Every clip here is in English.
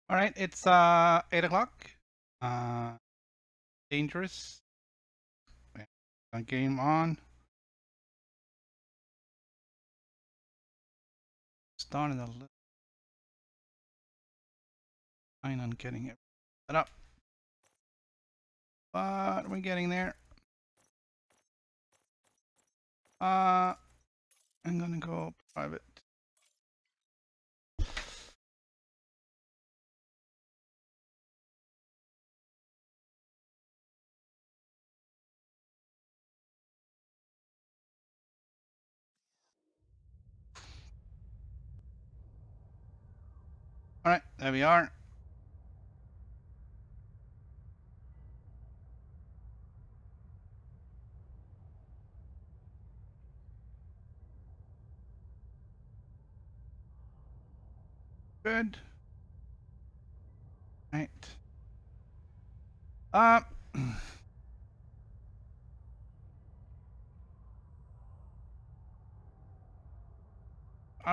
All right, it's 8 o'clock. Dangerous. Game on. Started a little. Fine on getting it set up, but we're getting there. I'm gonna go private. All right, there we are. Good. Right. I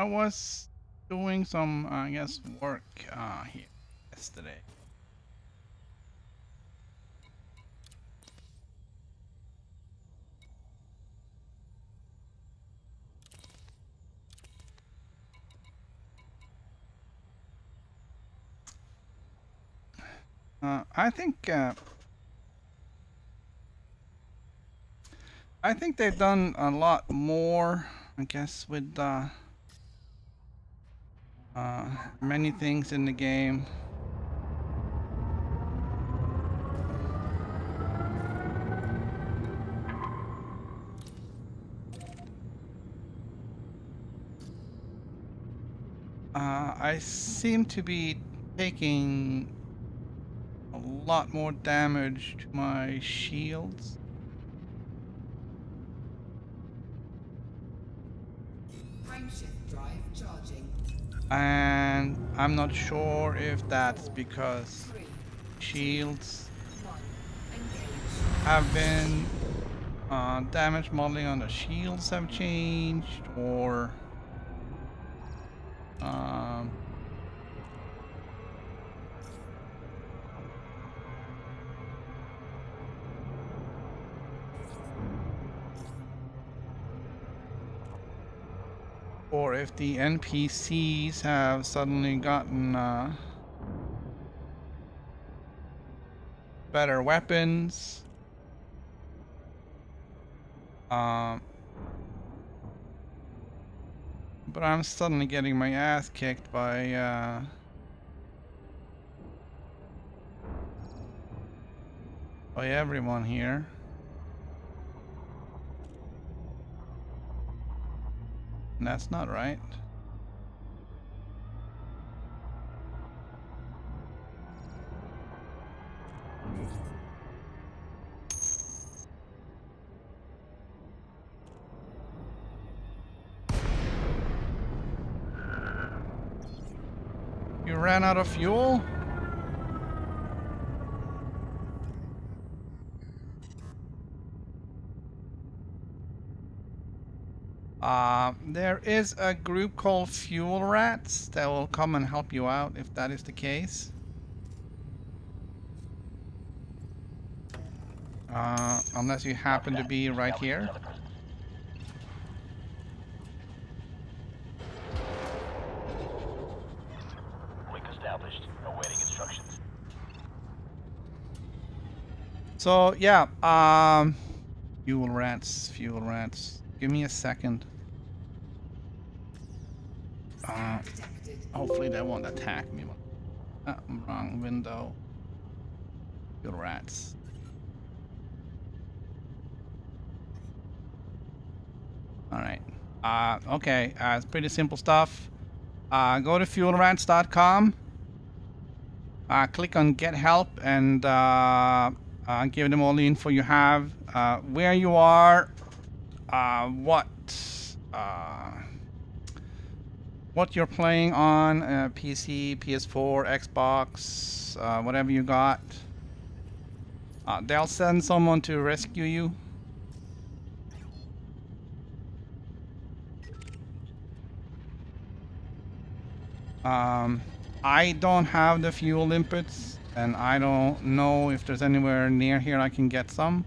was doing some, I guess, work here yesterday. I think they've done a lot more, I guess, with many things in the game. I seem to be taking a lot more damage to my shields. Frameshift drive charging. And I'm not sure if that's because shields 1. Engage. have been. Damage modeling on the shields have changed, or or if the NPCs have suddenly gotten better weapons. But I'm suddenly getting my ass kicked by everyone here. And that's not right. You ran out of fuel? There is a group called Fuel Rats that will come and help you out if that is the case. Unless you happen to be right here. So yeah, fuel rats. Give me a second. Hopefully they won't attack me. Wrong window. Fuel rats. All right. Okay. It's pretty simple stuff. Go to fuelrats.com. Click on Get Help and give them all the info you have, where you are, what you're playing on, PC, PS4, Xbox, whatever you got. They'll send someone to rescue you. I don't have the fuel inputs, and I don't know if there's anywhere near here I can get some.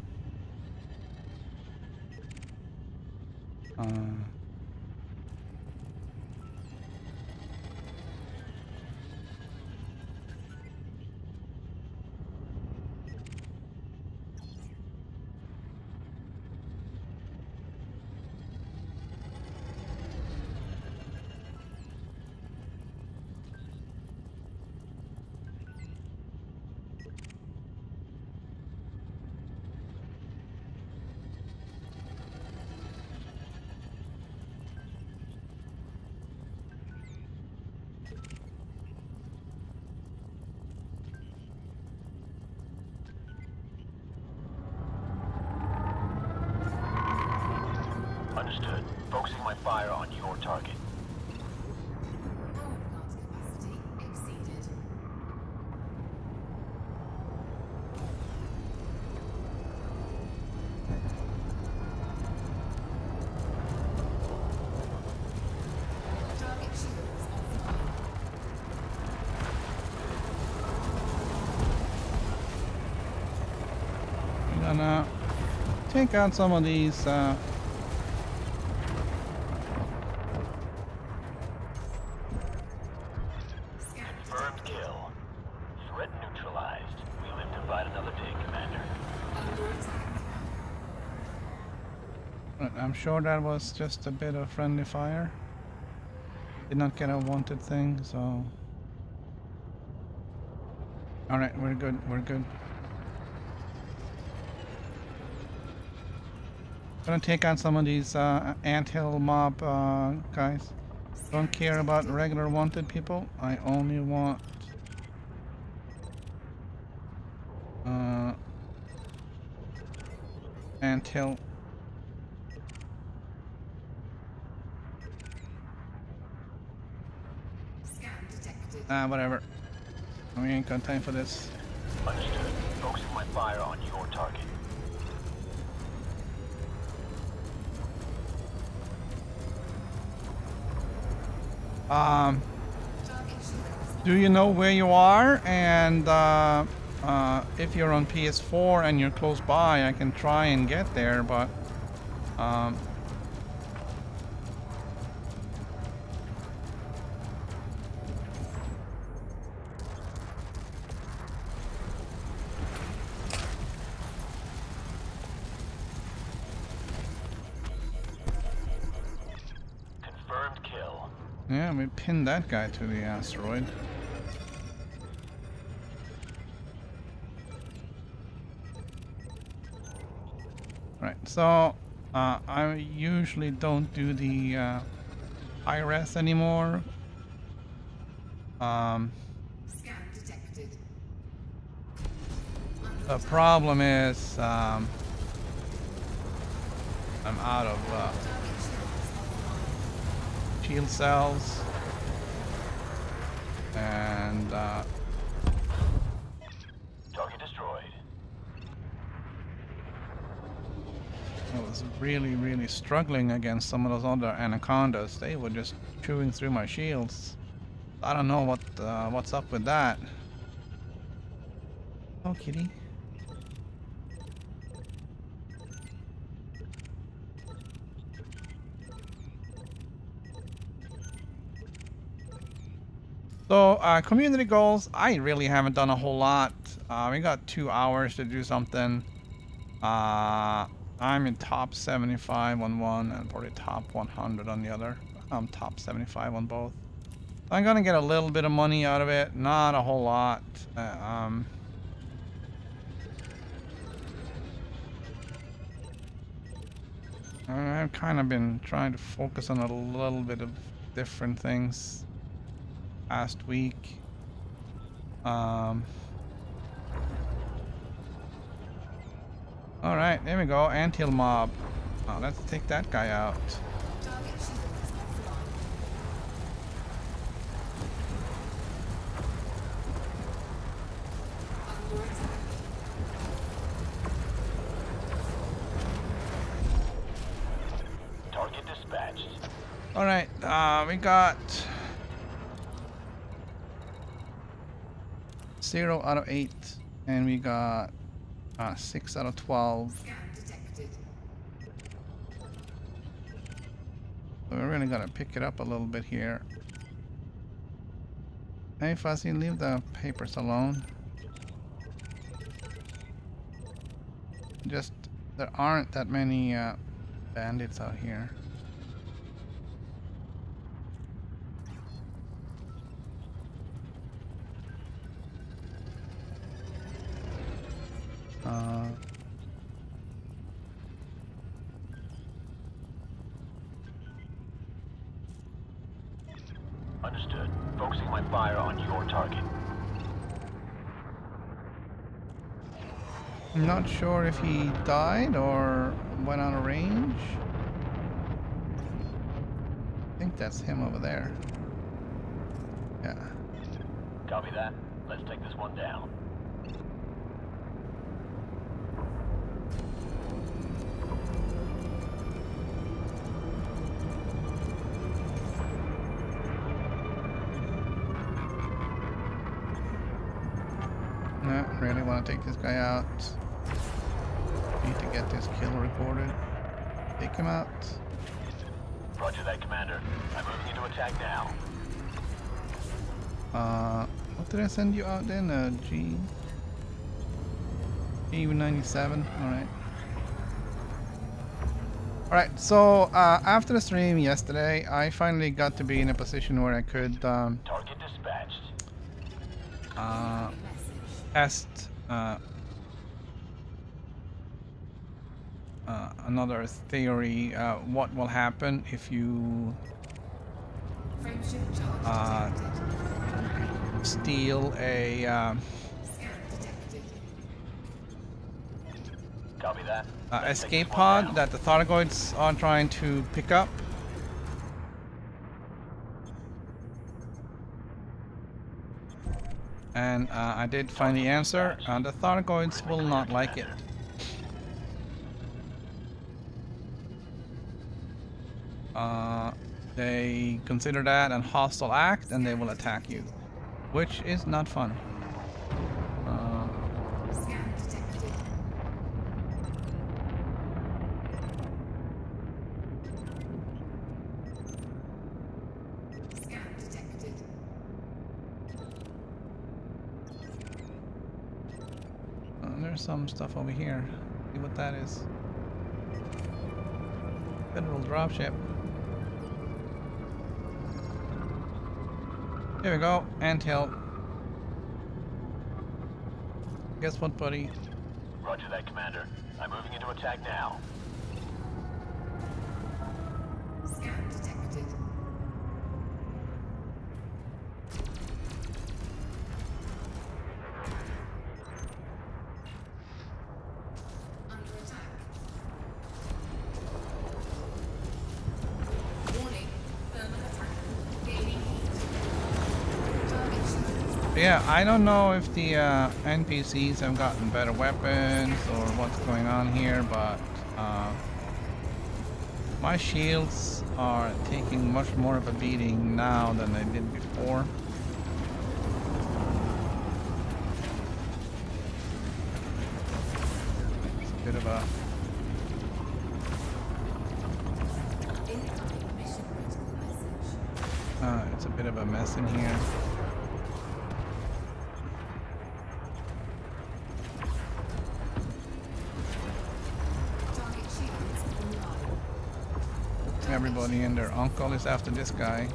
Understood. Focusing my fire on your target. Power plant capacity exceeded. Target shields offline. I'm gonna take out some of these. Confirmed kill. Threat neutralized. We live to fight another day, Commander. Under attack. I'm sure that was just a bit of friendly fire. Did not get a wanted thing, so. Alright, we're good, we're good. Gonna take out some of these anthill mob guys. Don't care about regular wanted people. I only want anthill. Scan detected. Whatever. We ain't got time for this. Understood. Focusing my fire on your target. Target shields. Do you know where you are? And if you're on PS4 and you're close by, I can try and get there, but Confirmed kill. yeah, we pinned that guy to the asteroid. Right, so I usually don't do the high res anymore. Scan detected. The problem is I'm out of Target shields offline. shield cells, and Target destroyed. I was really struggling against some of those other anacondas. They were just chewing through my shields. I don't know what's up with that. Oh, kitty. So, community goals, I really haven't done a whole lot. We got 2 hours to do something. I'm in top 75 on one and probably top 100 on the other. I'm top 75 on both. I'm gonna get a little bit of money out of it, not a whole lot. I've kind of been trying to focus on a little bit of different things last week. Alright, there we go. Anthill mob. Oh, let's take that guy out. Target shields offline. Under attack. Target dispatched. Alright, we got 0 out of 8, and we got 6 out of 12. Scan detected. So we're really gonna pick it up a little bit here. Hey Fuzzy, leave the papers alone. Just, there aren't that many bandits out here. Understood. Focusing my fire on your target. I'm not sure if he died or went out of range. I think that's him over there. Yeah. Copy that. Let's take this one down. No, really want to take this guy out. Need to get this kill recorded. Take him out. Roger that, Commander. I'm moving into attack now. What did I send you out then? G97. Alright. Alright, so after the stream yesterday, I finally got to be in a position where I could Target dispatched. test another theory. What will happen if you Frameshift charge detected. steal a Scan detected. Copy that. Let's take escape this one pod down. that the Thargoids are trying to pick up? And I did find the answer, and the Thargoids will not like it. They consider that an hostile act, and they will attack you, which is not fun. Scan detected. Scan detected. There's some stuff over here. See what that is. Federal dropship. Here we go. Anthill. Guess what, buddy? Roger that, Commander. I'm moving into attack now. Scan detected. Under attack. Warning. Thermal attack. Gaining heat. Target shields. Yeah, I don't know if the NPCs have gotten better weapons or what's going on here, but my shields are taking much more of a beating now than they did before. It's a bit of a Incoming mission critical message. it's a bit of a mess in here. Target shields online. Everybody and their uncle is after this guy.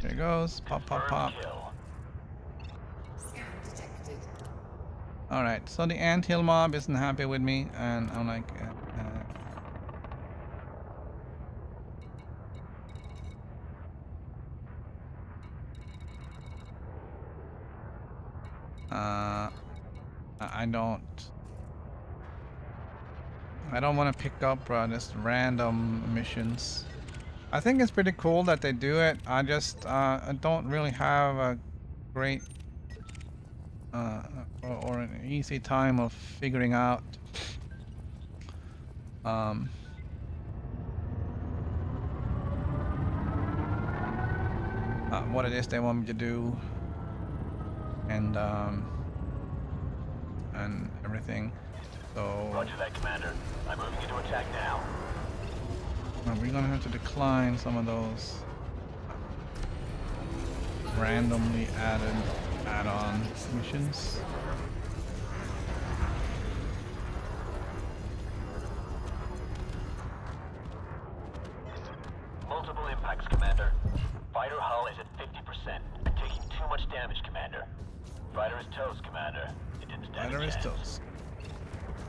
There he goes. Pop, pop, pop. Confirmed kill. Scan detected. Alright, so the anthill mob isn't happy with me, and I'm like, I don't want to pick up just random missions. I think it's pretty cool that they do it. I just I don't really have a great or an easy time of figuring out what it is they want me to do, and everything. So Roger that, Commander. I'm moving into attack now. we're gonna have to decline some of those randomly added add-on missions. Multiple impacts, Commander. Fighter hull is at 50% and taking too much damage, Commander. Fighter is toast, Commander. It didn't stand Fighter a is chance. toast.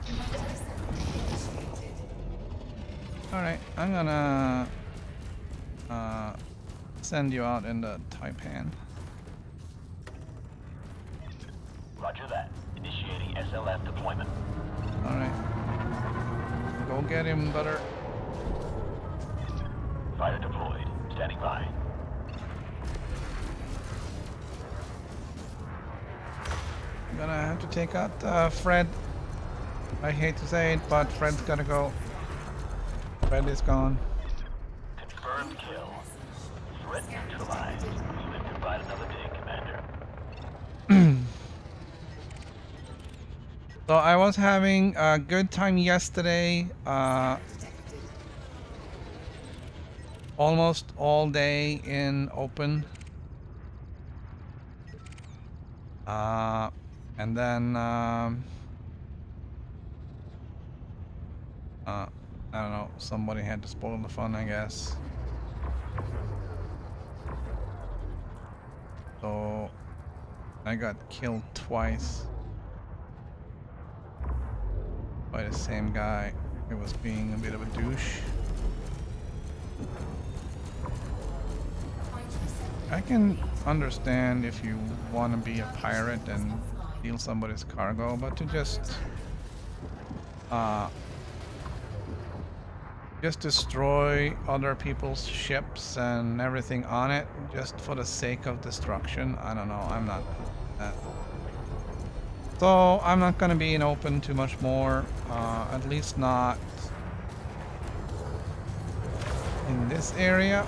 Initiated. Alright, I'm gonna send you out in the Taipan. Roger that. Initiating SLF deployment. Alright. Go get him, brother. Fighter deployed. Standing by. I'm gonna have to take out Fred. I hate to say it, but Fred's gotta go. Fred is gone. Confirmed kill. Threat neutralized. We live to fight another day, Commander. So I was having a good time yesterday, Detected. almost all day in open. And then I don't know, somebody had to spoil the fun, I guess. So I got killed twice by the same guy who was being a bit of a douche. I can understand if you want to be a pirate and steal somebody's cargo, but to just just destroy other people's ships and everything on it just for the sake of destruction. I don't know. I'm not that. So I'm not going to be in open too much more. At least not in this area.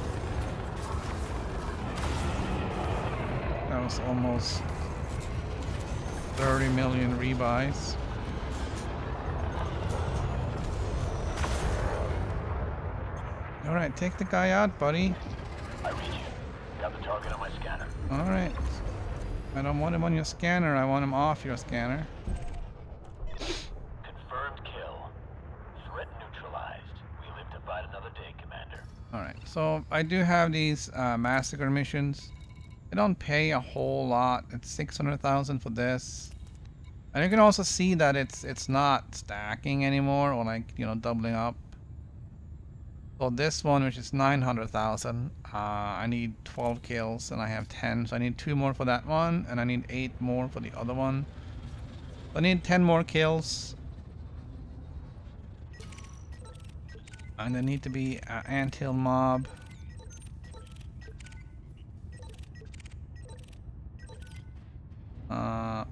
That was almost 30 million rebuys. Alright, take the guy out, buddy. I read you. Got the target on my scanner. Alright. I don't want him on your scanner, I want him off your scanner. Confirmed kill. Threat neutralized. We live to fight another day, Commander. Alright, so I do have these massacre missions. They don't pay a whole lot. It's 600,000 for this. And you can also see that it's not stacking anymore, or like, you know, doubling up. So this one, which is 900,000, I need 12 kills and I have 10, so I need 2 more for that one, and I need 8 more for the other one. So I need 10 more kills. And there need to be an anthill mob. Scan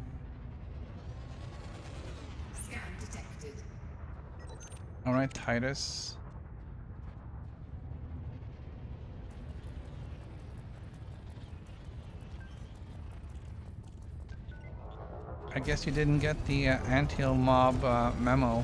detected. Alright, Titus. I guess you didn't get the anthill mob memo.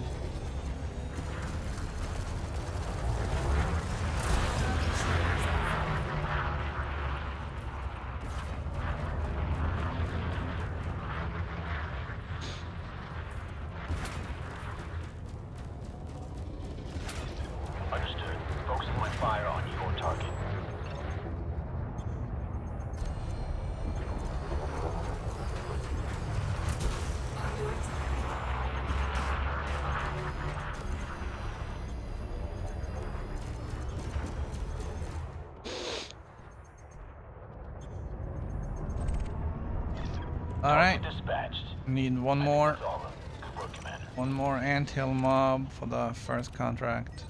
Understood. Focusing my fire on your target. Alright, Target dispatched. need one I think more. that's all of them. Good work, Commander. One more anthill mob for the first contract.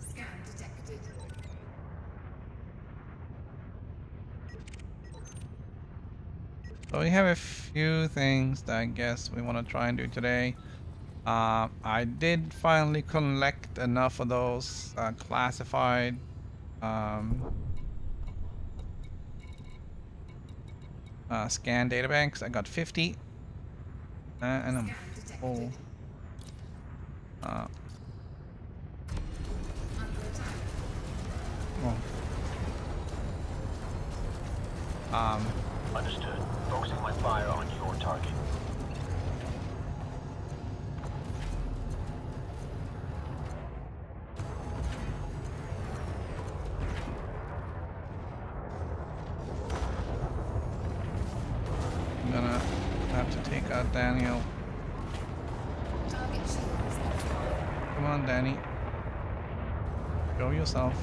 Scan detected. So we have a few things that I guess we want to try and do today. I did finally collect enough of those classified scan databanks. I got 50 and I'm Scan full. detected. Under attack. Well, Understood. Focusing my fire on your target. I'm gonna have to take out Daniel. Target shields offline. Come on, Danny. Show yourself.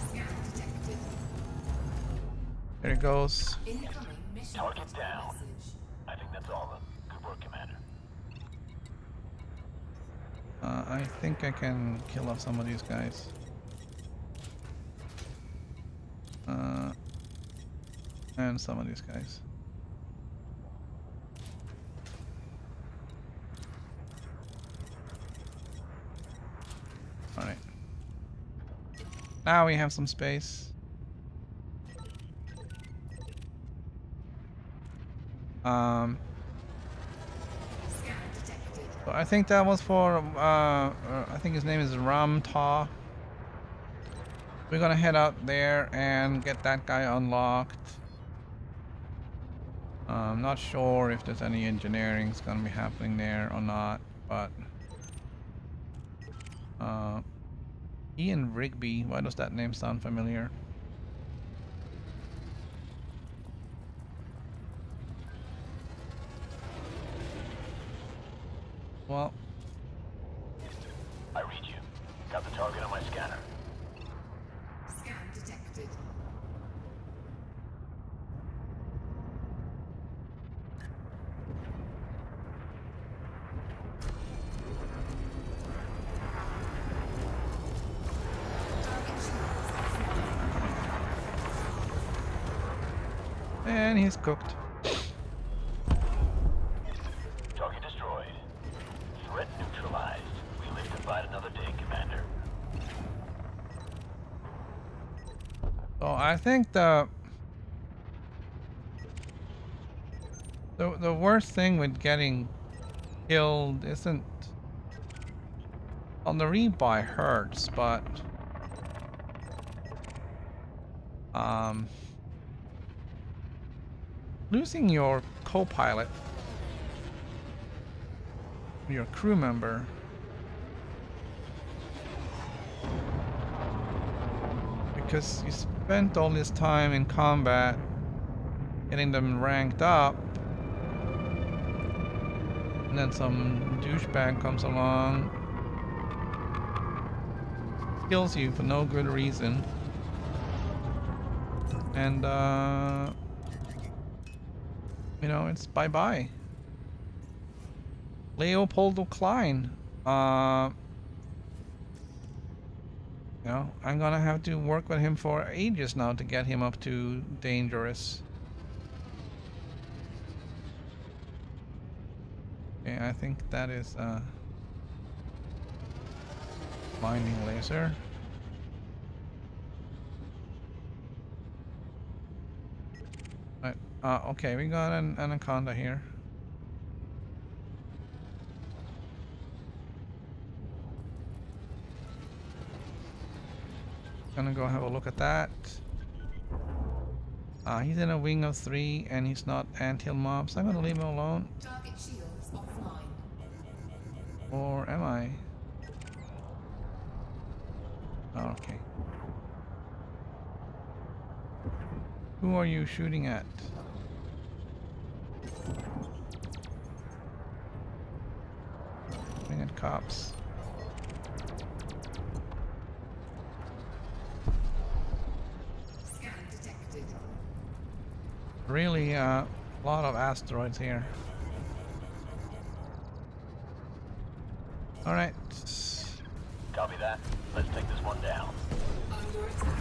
Scan detected. There it goes. Incoming mission Target critical down. message. I think that's all of them. Good work, Commander. I think I can kill off some of these guys. And some of these guys. Alright. Now we have some space. Scan detected. So I think that was for, I think his name is Ram Ta. We're gonna head out there and get that guy unlocked. I'm not sure if there's any engineering's gonna be happening there or not, but Ian Rigby, why does that name sound familiar? Well, I read you. And he's cooked. Target destroyed. Threat neutralized. We live to fight another day, Commander. So I think the worst thing with getting killed isn't, well, the rebuy hurts, but losing your co-pilot, your crew member, because you spent all this time in combat getting them ranked up, and then some douchebag comes along, kills you for no good reason, and you know, it's bye-bye. Leopoldo Klein. You know, I'm gonna have to work with him for ages now to get him up to dangerous. Okay, I think that is blinding laser. Right. Okay, we got an anaconda here. Gonna go have a look at that. He's in a wing of 3 and he's not ant-hill mob, so I'm gonna leave him alone. Target shields offline. Or am I? Oh, okay. Who are you shooting at? Shooting at cops. Scan detected. Really, a lot of asteroids here. Alright. Copy that. Let's take this one down. Under attack.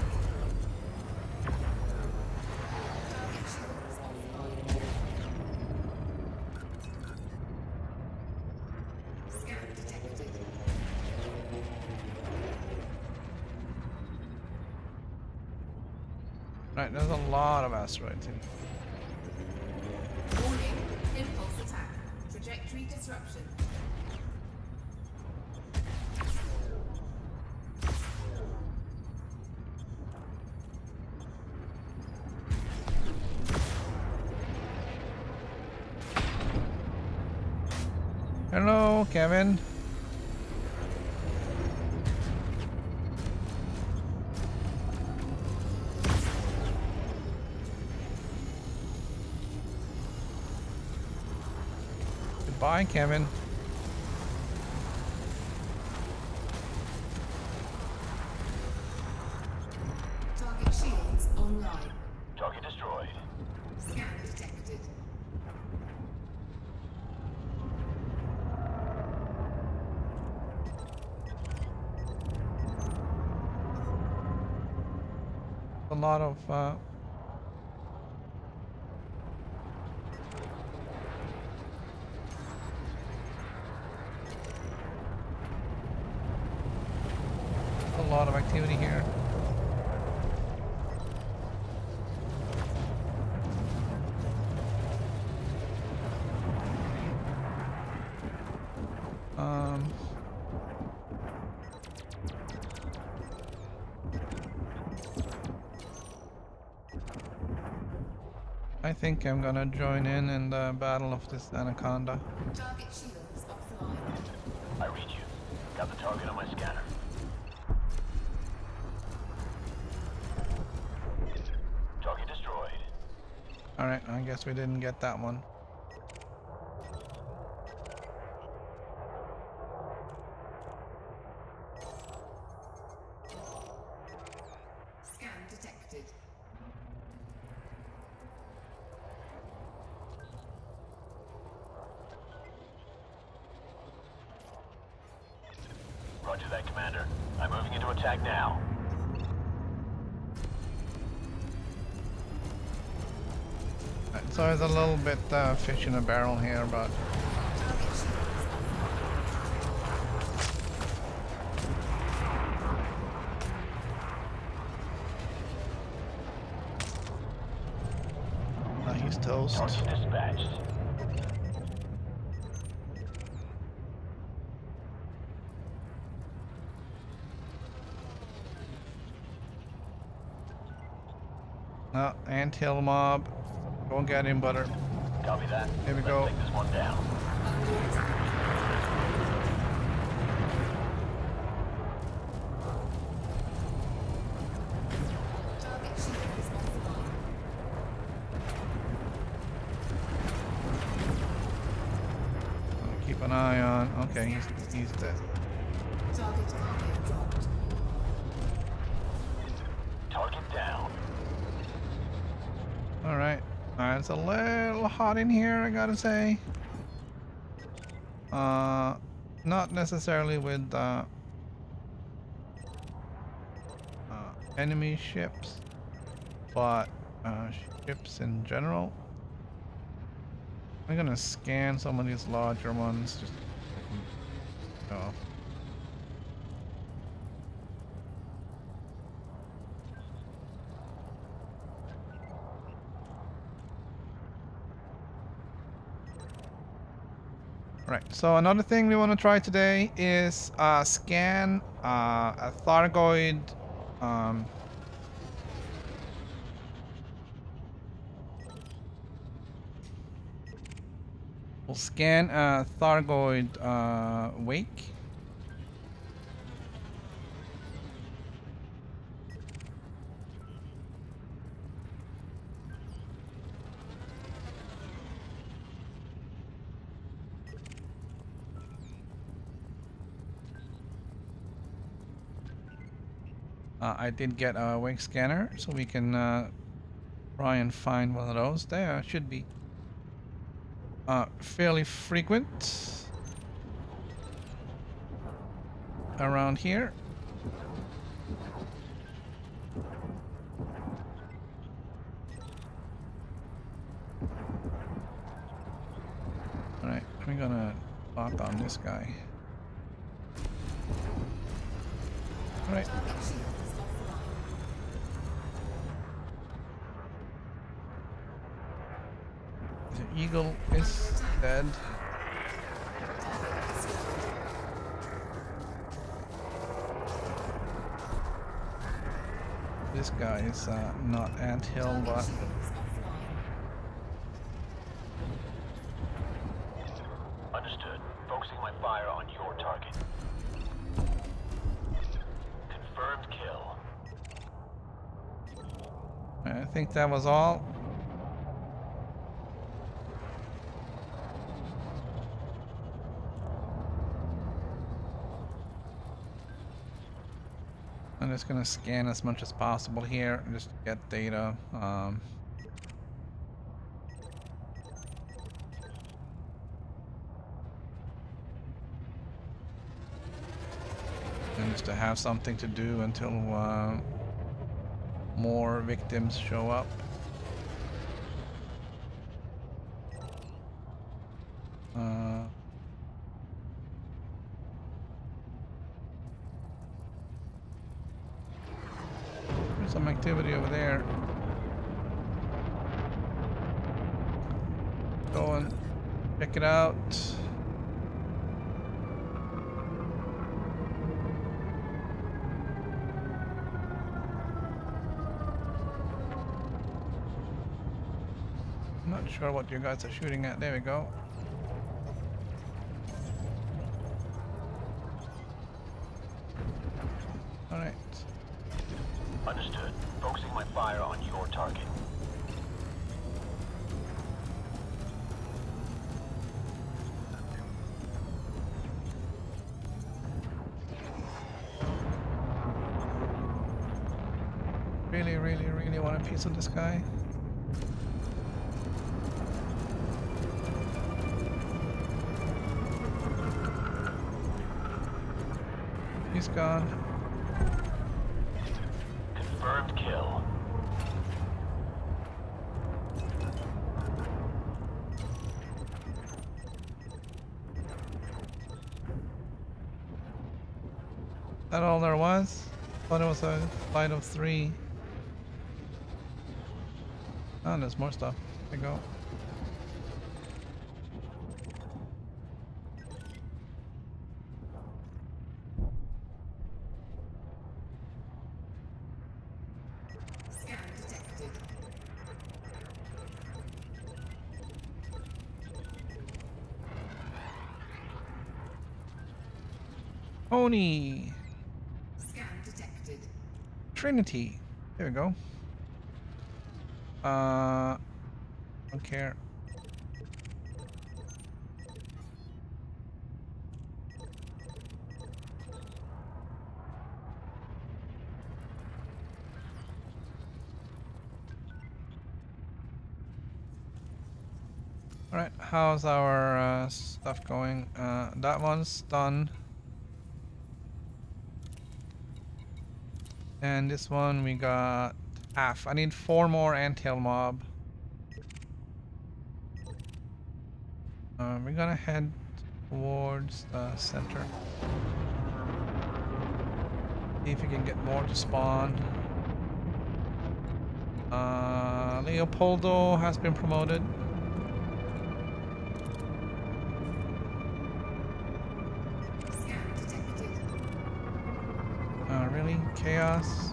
Target shields offline. Scan detected. Right, there's a lot of asteroids here. Warning. Impulse attack. Trajectory disruption. Hello, Kevin. Goodbye, Kevin. Target shields online. Target destroyed. Scan detected. A lot of activity here. I think I'm gonna join in the battle of this anaconda. Target shields offline. I read you. Got the target on my scanner. Target destroyed. Alright, I guess we didn't get that one. Scan detected. Roger that, Commander. I'm moving into attack now. So there's a little bit fish in a barrel here, but he's toast. Target dispatched. Oh, anthill mob. Go get him, butter. Copy that. Here we Let's go. take this one down. Target shields offline. Keep an eye on. Okay, he's dead. Target cargo dropped. Target down. All right. It's a little hot in here, I gotta say. Not necessarily with enemy ships, but ships in general. I'm gonna scan some of these larger ones just so I can go. Right, so another thing we want to try today is scan a Thargoid we'll scan a Thargoid wake. I did get a wake scanner, so we can try and find one of those. There should be fairly frequent around here. Alright, we're gonna lock on this guy. Alright. Target shields offline. The eagle is dead. Target destroyed. This guy is not anthill, but Shields offline. Understood. Focusing my fire on your target. Confirmed kill. I think that was all. I'm just gonna scan as much as possible here just to get data. And just to have something to do until more victims show up. There's some activity over there. Go and check it out. I'm not sure what you guys are shooting at. There we go. Alright. Understood. Focusing my fire on your target. Really want a piece of this guy. He's gone. Confirmed kill. That all there was? Thought it was a flight of 3. Oh, there's more stuff. There you go. Scan detected. Oni! Scan detected. Trinity. There we go. Don't care. Alright, how's our stuff going? That one's done. And this one we got half. I need 4 more anthill mob. We're gonna head towards the center. See if we can get more to spawn. Leopoldo has been promoted. Scan detected. Really? Chaos?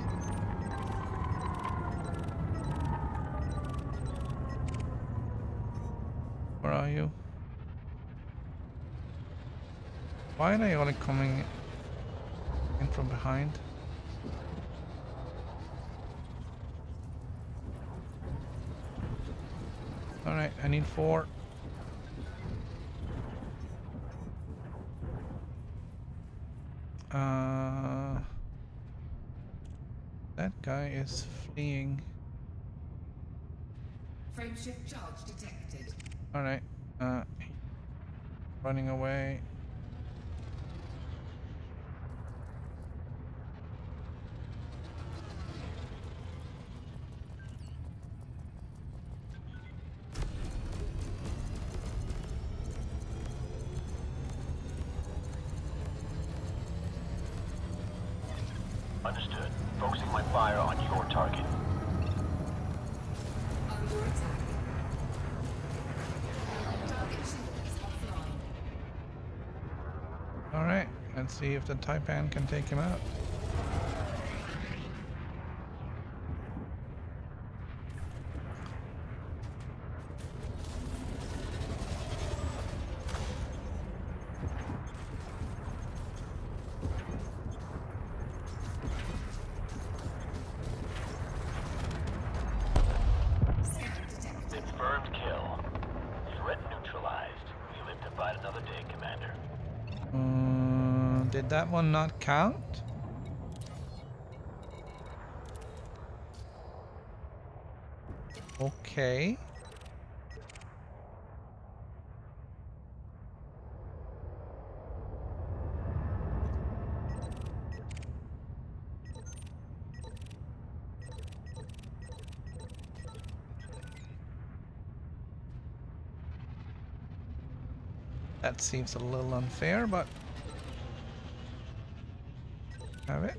Where are you? Why are they only coming in from behind? Alright, I need 4. That guy is fleeing. Frameshift charge detected. Alright, running away. Understood. Focusing my fire on your target. Under attack. Target shields offline. Alright, let's see if the Taipan can take him out. Scan detected. Confirmed kill. Threat neutralized. We live to fight another day, Commander. Did that one not count? Okay. That seems a little unfair, but have it.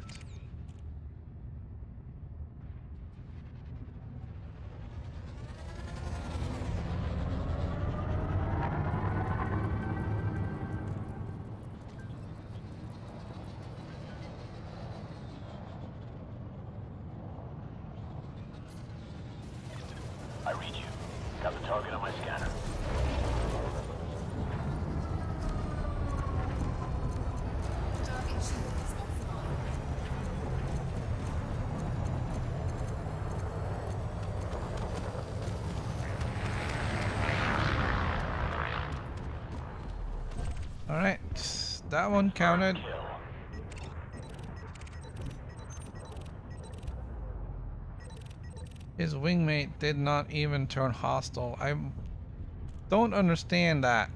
I read you. Got the target on my scanner. Target shields offline. All right, that one counted. Kill. His wingmate did not even turn hostile. I don't understand that.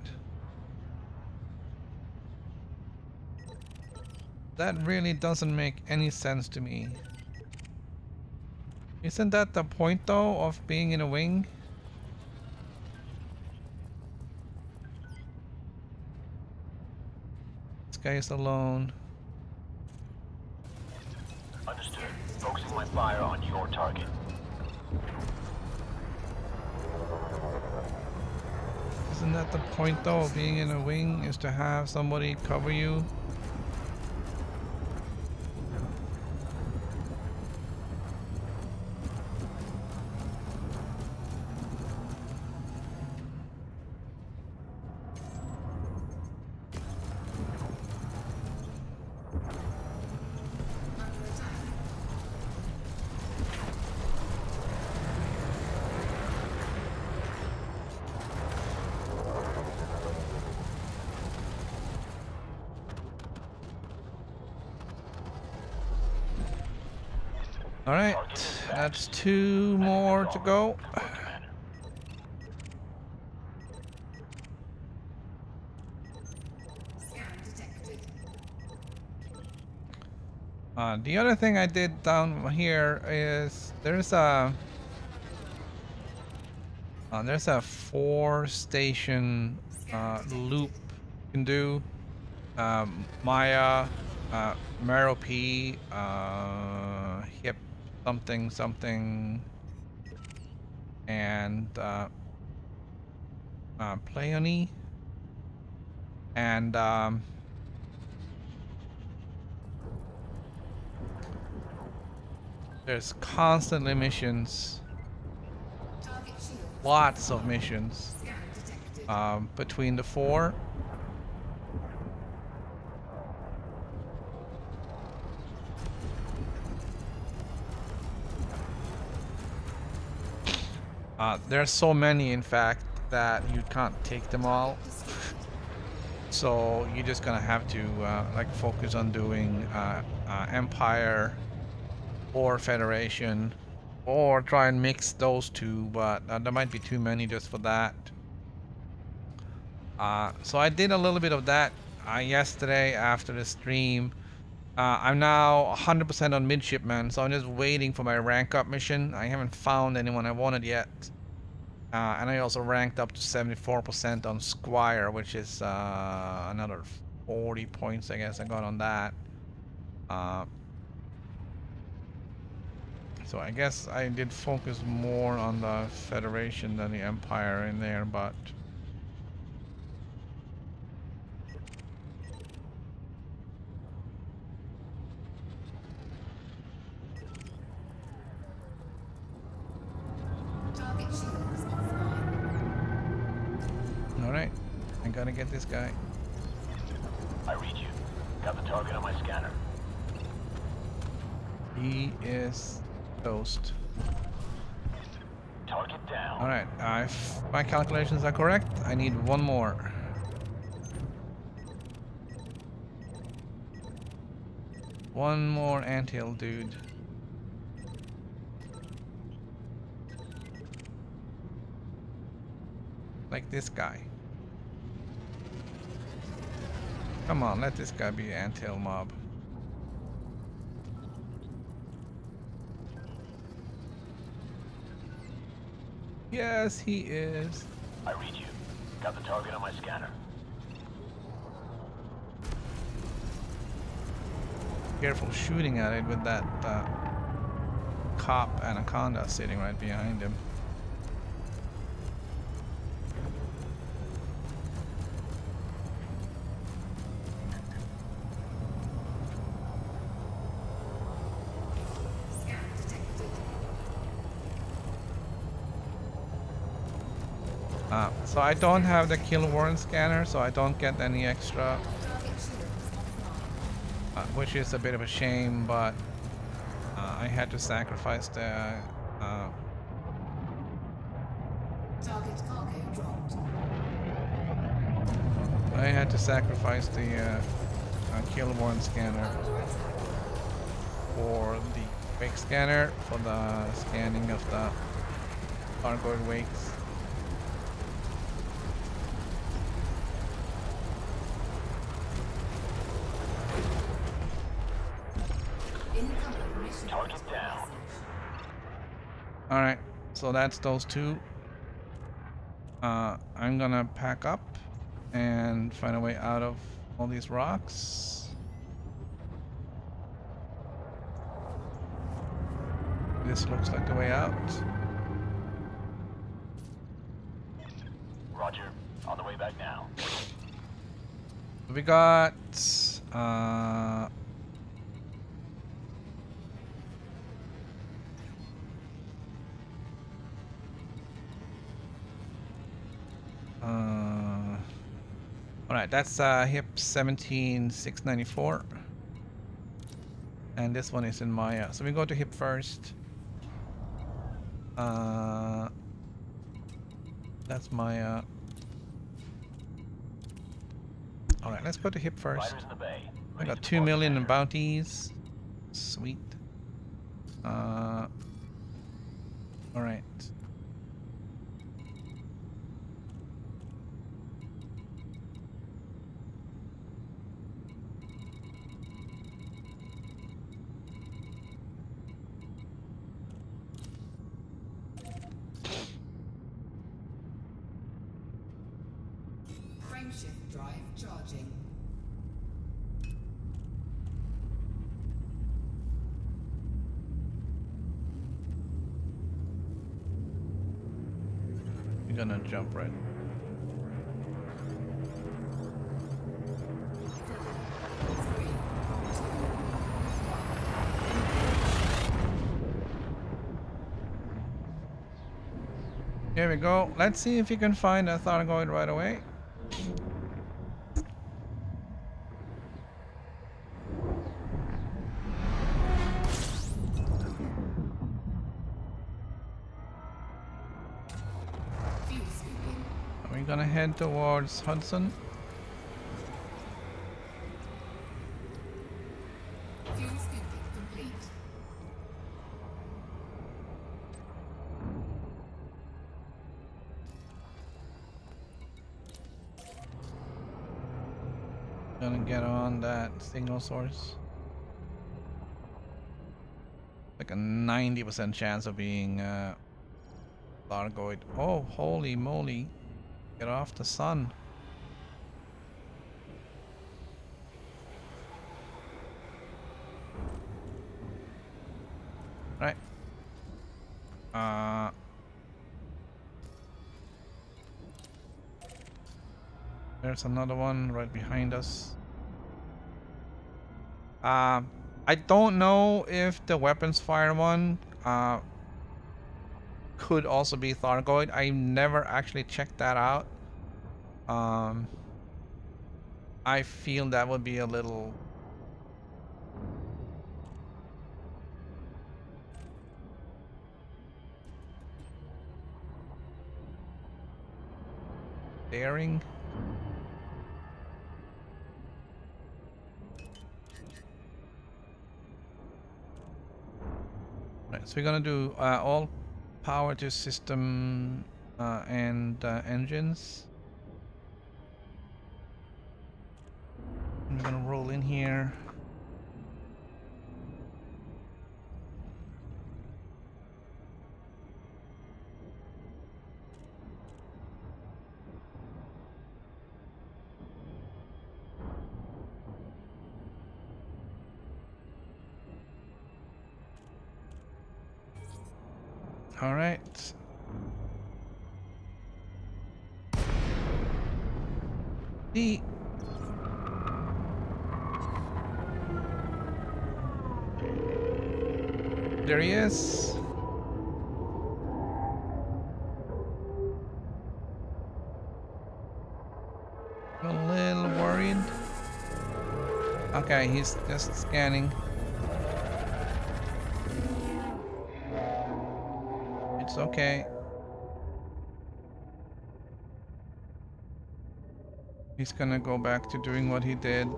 That really doesn't make any sense to me. Isn't that the point though of being in a wing? This guy is alone. Focusing my fire on your target. Isn't that the point though of being in a wing, is to have somebody cover you? Alright, that's 2 more to go. The other thing I did down here is there's a 4-station loop you can do. Maya, Merope, Hip something, and Pleione, and there's constantly missions, lots of missions between the 4. There's so many, in fact, that you can't take them all. So you're just gonna have to like focus on doing Empire or Federation, or try and mix those two. But there might be too many just for that. So I did a little bit of that yesterday after the stream. I'm now 100% on midshipman, so I'm just waiting for my rank up mission. I haven't found anyone I wanted yet. And I also ranked up to 74% on Squire, which is another 40 points, I guess I got on that. So I guess I did focus more on the Federation than the Empire in there, but... Alright, I gotta get this guy. I read you. Got the target on my scanner. He is toast. Target down. Alright, if my calculations are correct, I need 1 more. One more anthill, dude. Like this guy. Come on, let this guy be anthill mob. Yes, he is. I read you. Got the target on my scanner. Careful shooting at it with that cop anaconda sitting right behind him. So I don't have the kill warrant scanner, so I don't get any extra, which is a bit of a shame, but I had to sacrifice the kill warrant scanner for the wake scanner for the scanning of the cargo wakes. Target down. Alright, so that's those 2. I'm gonna pack up and find a way out of all these rocks. This looks like the way out. Roger. On the way back now. We got all right, that's HIP 17694, and this one is in Maya. So we go to HIP first. That's Maya. All right, let's go to HIP first. Fighters in the bay. I Ready got to 2 deploy, million in Commander. bounties. Sweet. All right. Frameshift drive charging. You're gonna jump right. Here we go. Let's see if you can find a Thargoid right away. Fuel scooping. We're gonna head towards Hudson. Fuel scooping complete. Gonna get on that signal source. Like a 90% chance of being Thargoid. Oh, holy moly. Get off the sun. Right. There's another one right behind us. I don't know if the weapons fire one could also be Thargoid. I never actually checked that out. I feel that would be a little daring. Right, so we're gonna do all power to system and engines. And we're gonna roll in here. All right. The there he is. A little worried. Okay, he's just scanning. It's okay. He's gonna go back to doing what he did.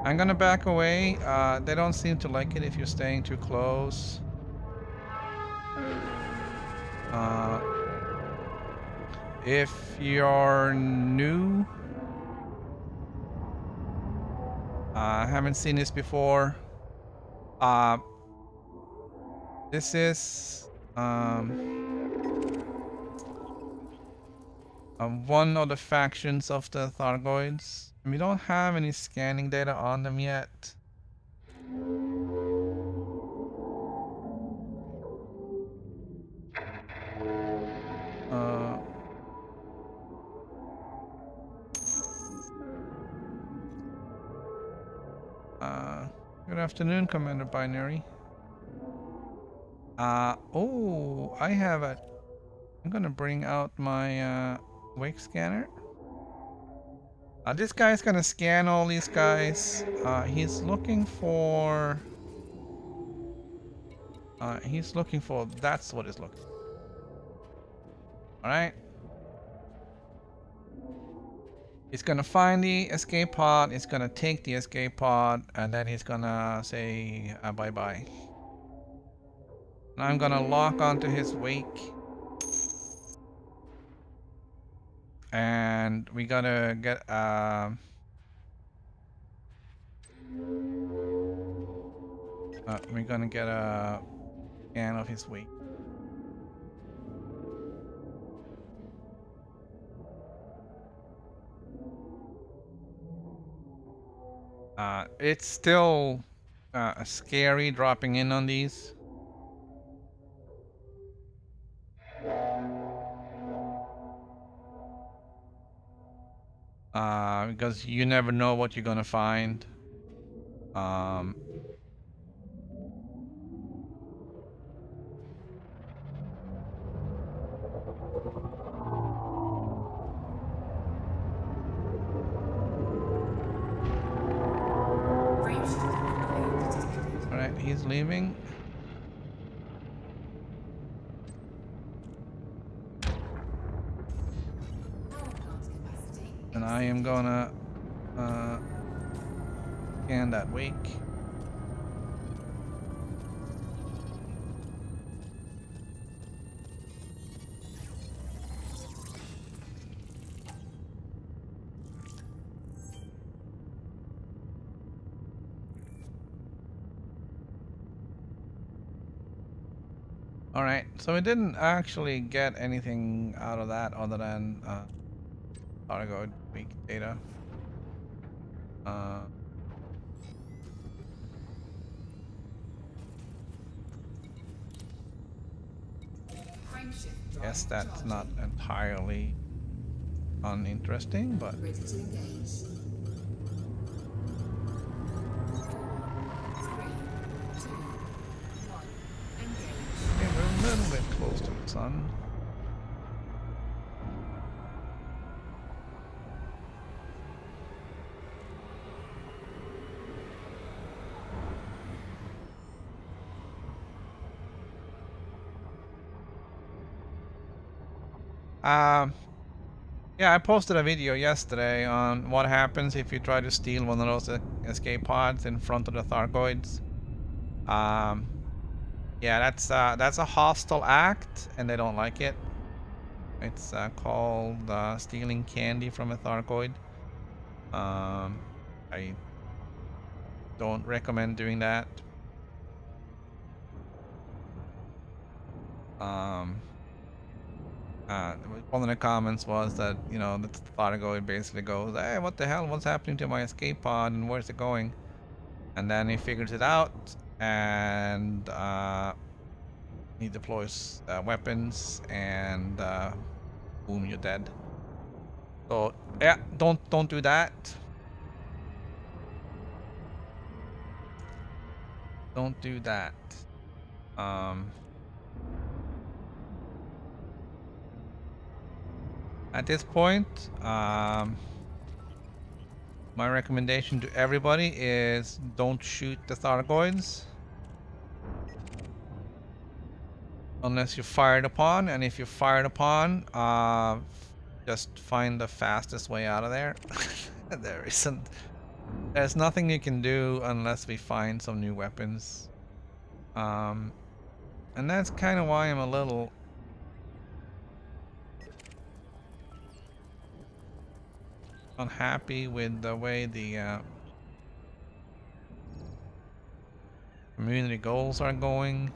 I'm gonna back away. They don't seem to like it if you're staying too close. If you're new, haven't seen this before. This is one of the factions of the Thargoids. We don't have any scanning data on them yet. Good afternoon, Commander Binary. Oh, I have a... I'm gonna bring out my wake scanner. This guy's gonna scan all these guys. He's looking for... That's what he's looking for. Alright. He's gonna find the escape pod, he's gonna take the escape pod, and then he's gonna say bye-bye. And I'm gonna lock onto his wake. And we gotta get we're gonna get a scan of his wake. It's still scary dropping in on these. Because you never know what you're gonna find. Alright, he's leaving. And I am gonna scan that wake. Alright, so we didn't actually get anything out of that other than cargo weak data. Guess that's not entirely uninteresting, but Ready to engage. 3, 2, 1. Engage. okay, we're a little bit close to the sun. Yeah, I posted a video yesterday on what happens if you try to steal one of those escape pods in front of the Thargoids. Yeah, that's a hostile act, and they don't like it. It's called stealing candy from a Thargoid. I don't recommend doing that. One of the comments was that, you know, the Thargoid basically goes, hey, what the hell, what's happening to my escape pod and where's it going? And then he figures it out, and he deploys weapons, and boom, you're dead. So yeah, don't do that. Don't do that. At this point, my recommendation to everybody is don't shoot the Thargoids unless you're fired upon, and if you're fired upon, just find the fastest way out of there. There's nothing you can do unless we find some new weapons. And that's kind of why I'm a little unhappy with the way the community goals are going.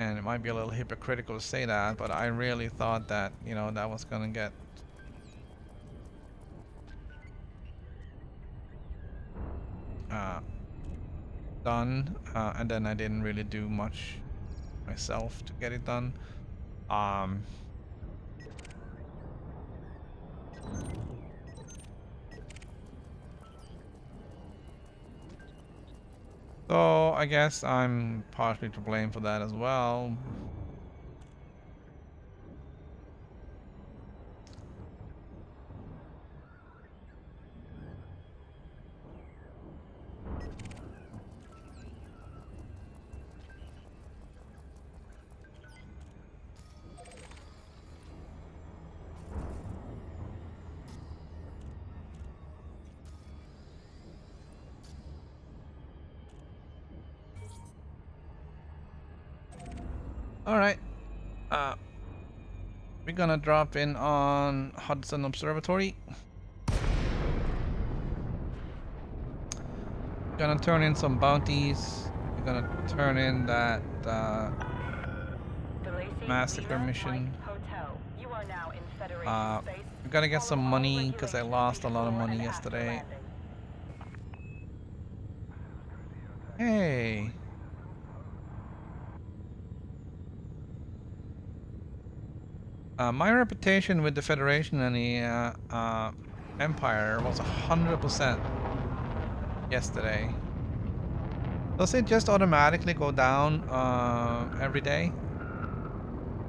And it might be a little hypocritical to say that, but I really thought that, you know, that was gonna get done, and then I didn't really do much myself to get it done. So I guess I'm partially to blame for that as well. All right. We're gonna drop in on Hudson Observatory. Gonna turn in some bounties. We're gonna turn in that massacre mission. We're gonna get some money because I lost a lot of money yesterday. Hey. My reputation with the Federation and the Empire was 100% yesterday. Does it just automatically go down every day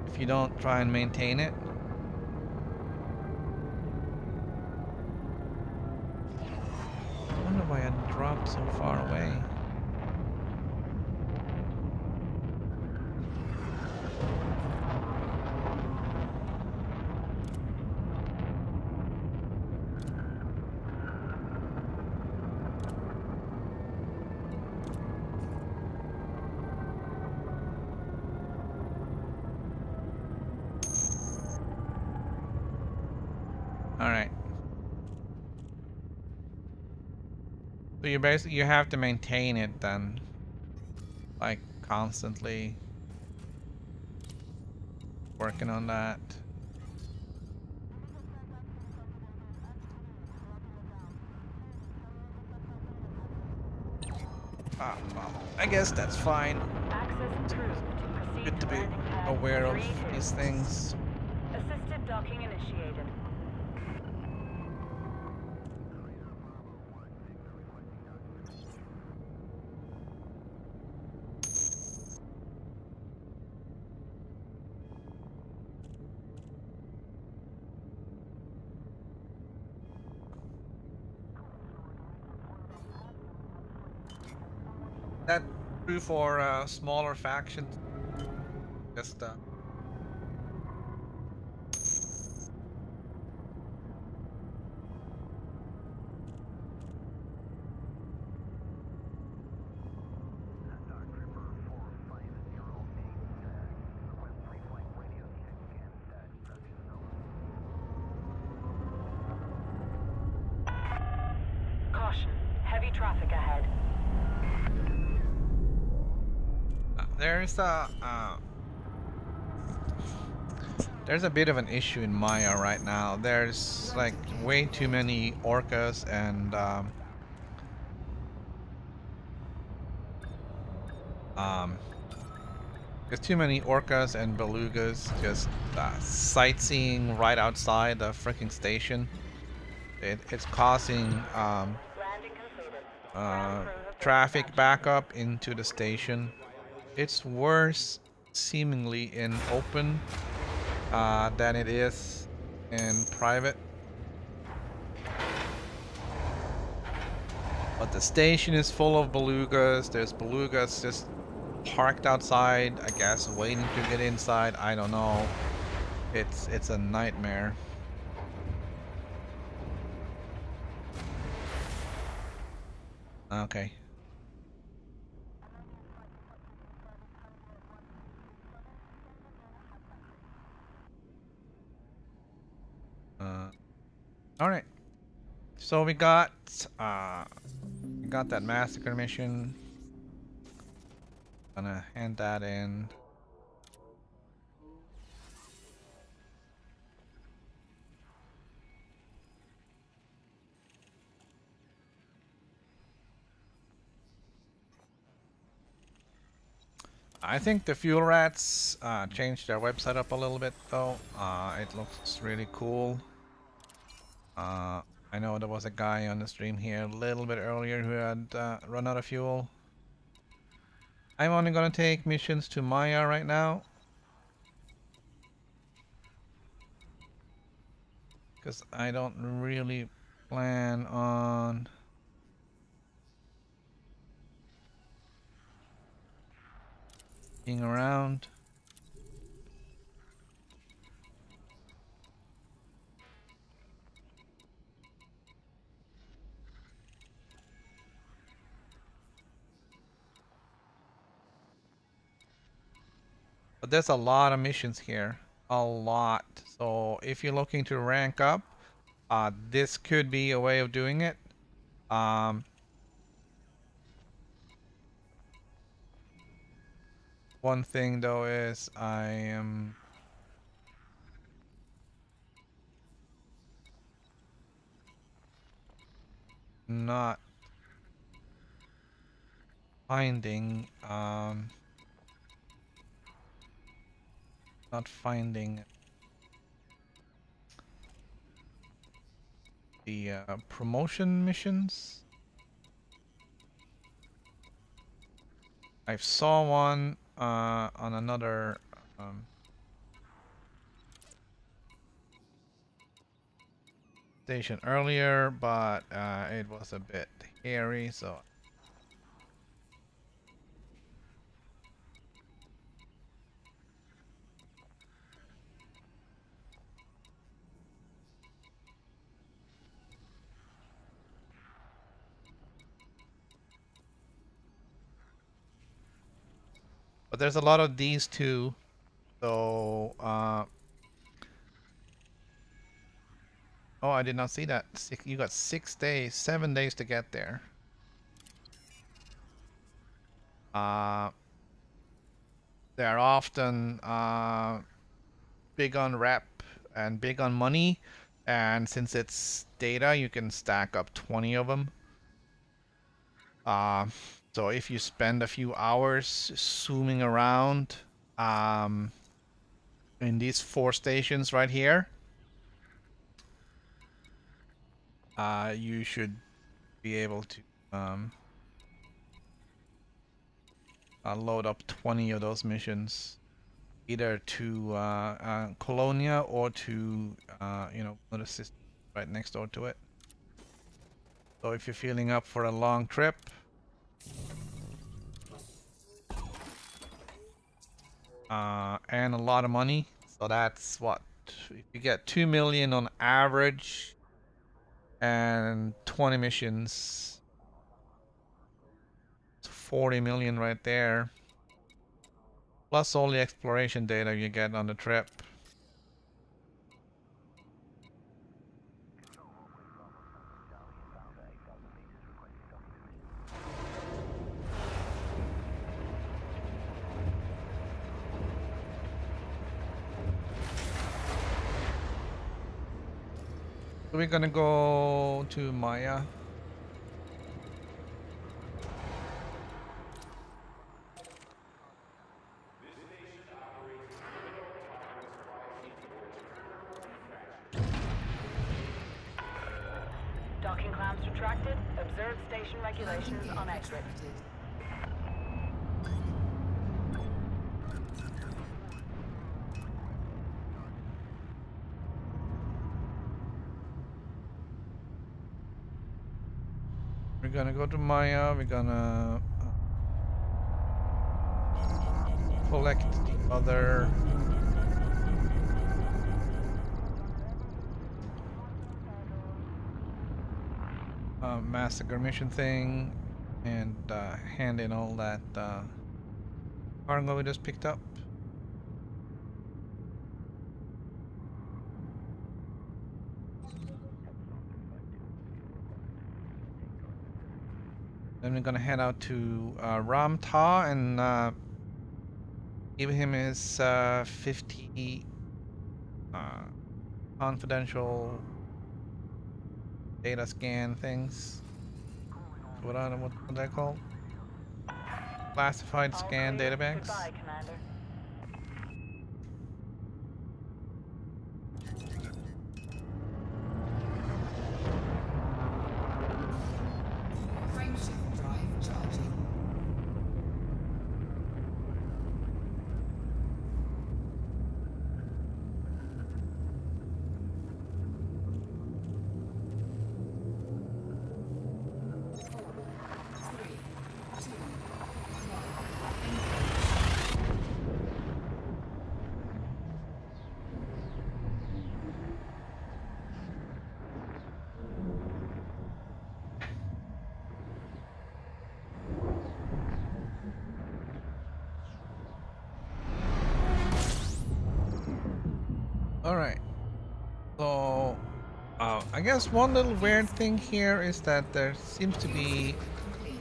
if you don't try and maintain it? I wonder why I dropped so far away. Alright. So you have to maintain it then. Like constantly working on that. Well, I guess that's fine. Good to be aware of these things. Assisted docking initiated. That true for smaller factions. Just Caution, heavy traffic ahead. there's a bit of an issue in Maya right now. There's like way too many orcas and there's too many orcas and belugas just sightseeing right outside the freaking station. It's causing traffic backup into the station. It's worse seemingly in open than it is in private. But the station is full of belugas. There's belugas just parked outside, I guess, waiting to get inside. I don't know. It's a nightmare. Okay. All right. So we got that massacre mission. Gonna hand that in. I think the Fuel Rats changed their website up a little bit though. It looks really cool. I know there was a guy on the stream here a little bit earlier who had run out of fuel. I'm only gonna take missions to Maya right now. Because I don't really plan on being around. But there's a lot of missions here. A lot. So if you're looking to rank up, this could be a way of doing it. One thing though is I am not finding the promotion missions. I saw one on another station earlier, but it was a bit hairy, so but there's a lot of these too. So oh, I did not see that. You got 6 days, 7 days to get there. They're often big on rep and big on money, and since it's data, you can stack up 20 of them. So if you spend a few hours zooming around in these 4 stations right here, you should be able to load up 20 of those missions, either to Colonia or to you know, another system right next door to it. So if you're feeling up for a long trip, and a lot of money, so that's what, if you get 2 million on average and 20 missions, it's 40 million right there, plus all the exploration data you get on the trip. So we're gonna go to Maya. Docking clamps retracted. Observe station regulations on exit. We're gonna go to Maya. We're gonna collect the other massacre mission thing and hand in all that cargo we just picked up. Then we're gonna head out to Ramta and give him his 50 confidential data scan things. What are they called? Classified scan databanks. Goodbye, Commander. Frameshift drive charging. Alright. So, I guess one little weird thing here is that there seems to be Complete.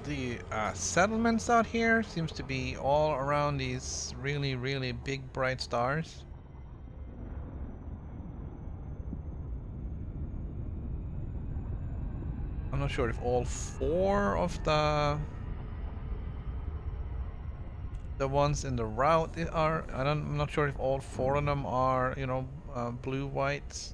the settlements out here seems to be all around these really, really big bright stars. I'm not sure if all 4 of the ones in the route are. I'm not sure if all 4 of them are, you know, blue whites.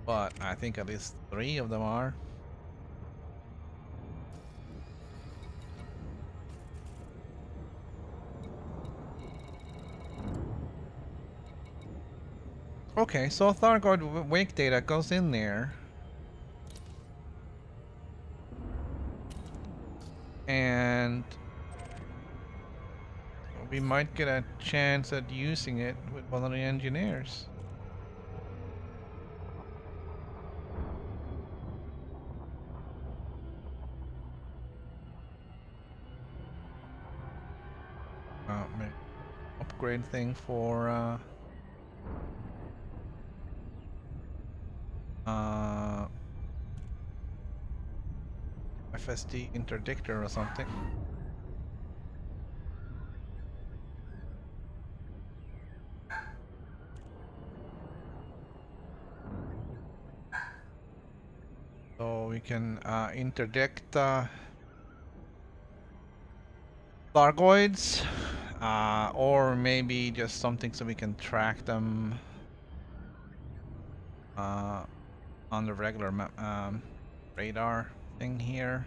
But I think at least 3 of them are. Okay, so Thargoid wake data goes in there. And we might get a chance at using it with one of the engineers. Upgrade thing for FSD interdictor or something. So we can interdict Thargoids, or maybe just something so we can track them on the regular radar thing here.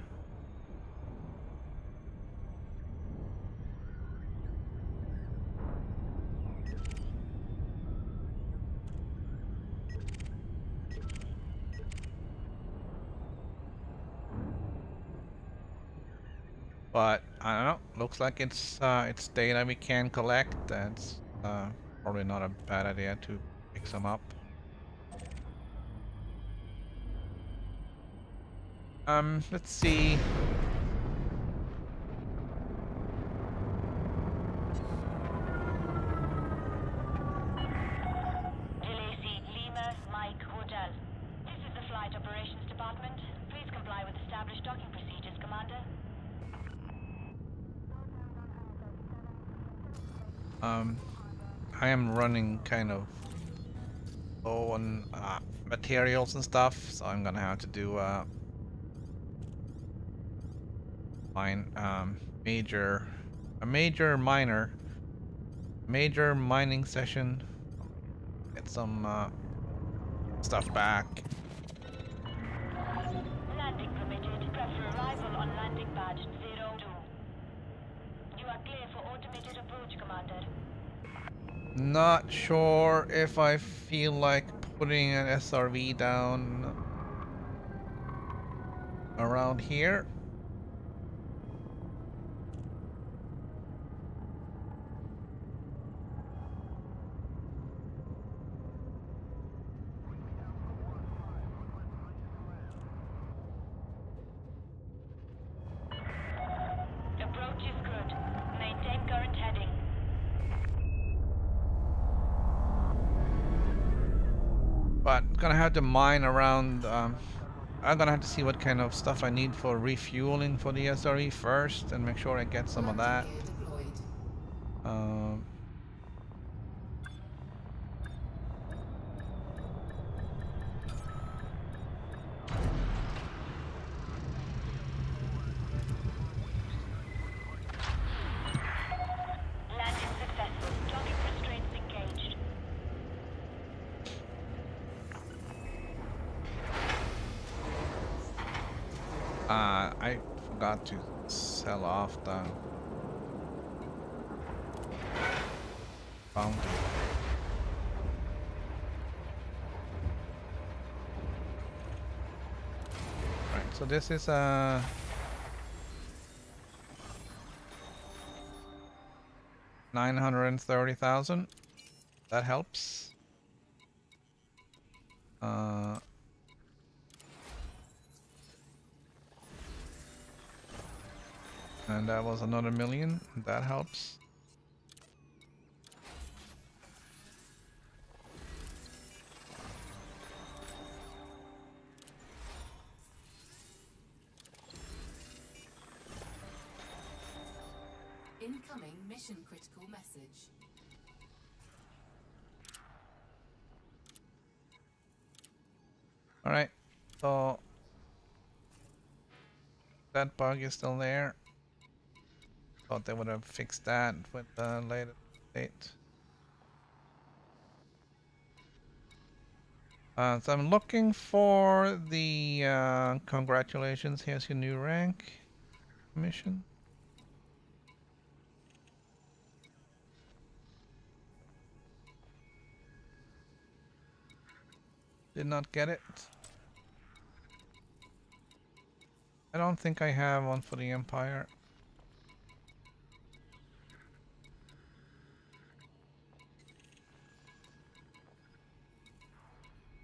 But I don't know. Looks like it's data we can collect. That's probably not a bad idea to pick some up. Let's see. Delay Seat Lima, Mike, Hotel. This is the Flight Operations Department. Please comply with established docking procedures, Commander. I am running kind of low on materials and stuff, so I'm gonna have to do major mining session. Get some stuff back. Landing permitted. Prep for arrival on landing badge 02. You are clear for automated approach, Commander. Not sure if I feel like putting an SRV down around here. Approach is good. Maintain current heading. But gonna have to mine around. I'm gonna have to see what kind of stuff I need for refueling for the SRE first, and make sure I get some of that. Landing successful. Docking restraints engaged. I forgot to sell off the bounty. Right, so this is 930,000. That helps. And that was another million. That helps. Incoming mission critical message. All right. So that bug is still there. Thought they would have fixed that with the latest update. So I'm looking for the congratulations. Here's your new rank mission. Did not get it. I don't think I have one for the Empire.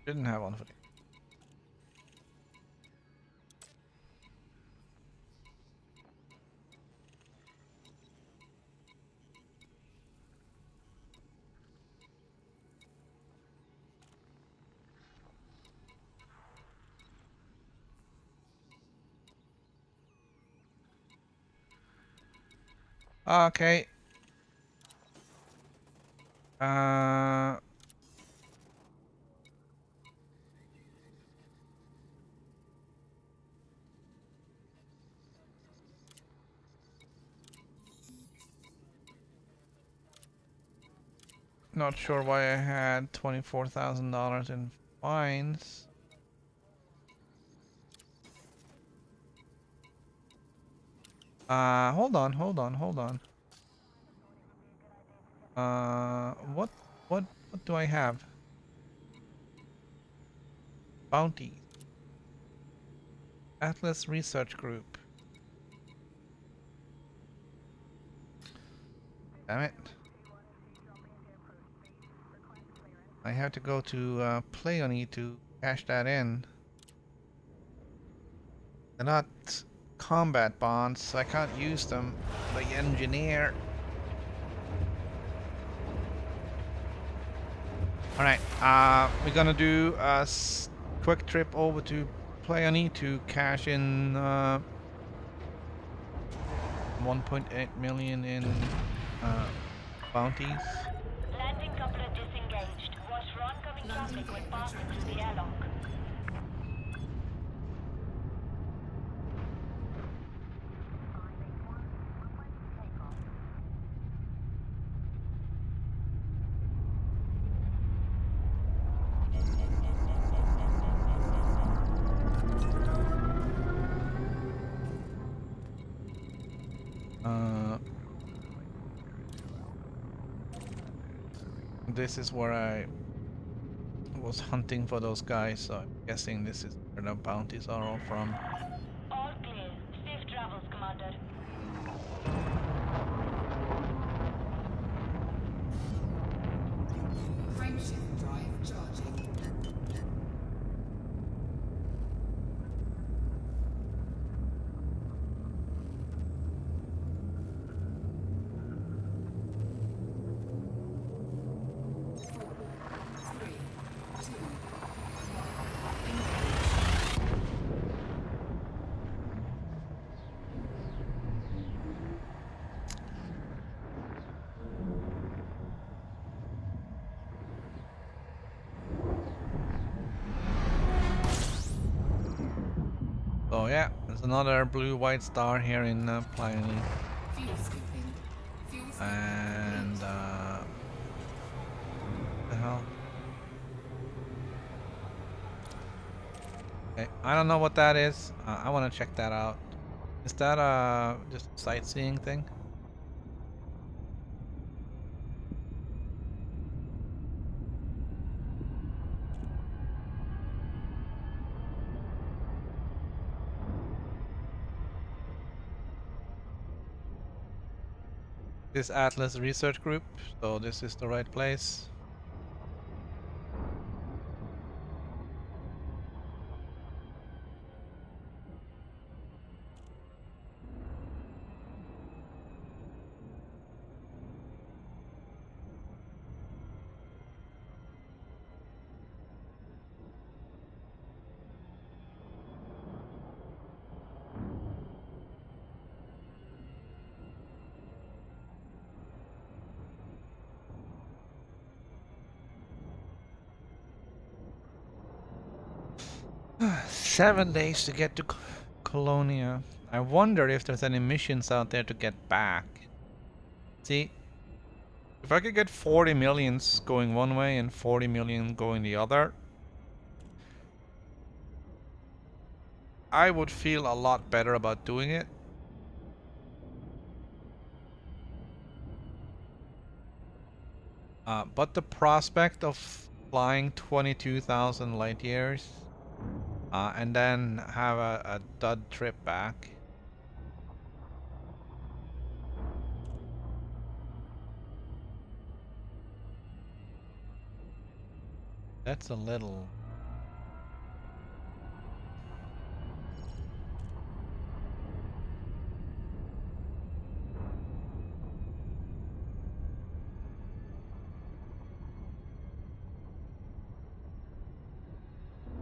Didn't have one for the. Okay. Not sure why I had $24,000 in fines. Hold on. What do I have? Bounty. Atlas Research Group. Damn it. I have to go to Play on E to cash that in. They're not combat bonds, so I can't use them like engineer. Alright, we're gonna do a quick trip over to Play on E to cash in 1.8 million in bounties. Landing coupler disengaged. Watch for oncoming traffic when passing through the airlock. This is where I was hunting for those guys, so I'm guessing this is where the bounties are all from. All clear. Safe travels, Commander. Frameshift drive charging. So yeah, there's another blue-white star here in Pliny. Fuel scooping. Fuel scooping. And what the hell? Okay, I don't know what that is. I want to check that out. Is that just a sightseeing thing? This Atlas Research Group, so this is the right place. 7 days to get to Colonia. I wonder if there's any missions out there to get back. See, if I could get 40 millions going one way and 40 million going the other, I would feel a lot better about doing it. But the prospect of flying 22,000 light years and then have a dud trip back. That's a little...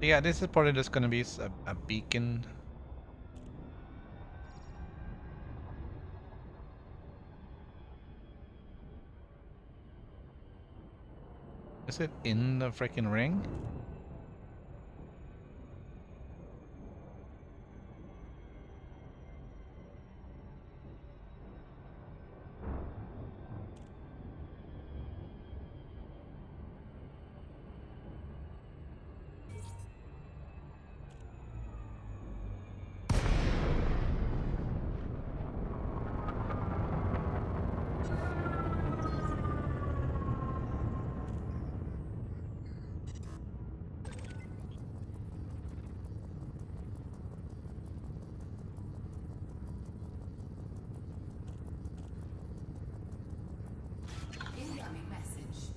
Yeah, this is probably just going to be a beacon. Is it in the freaking ring? Incoming message.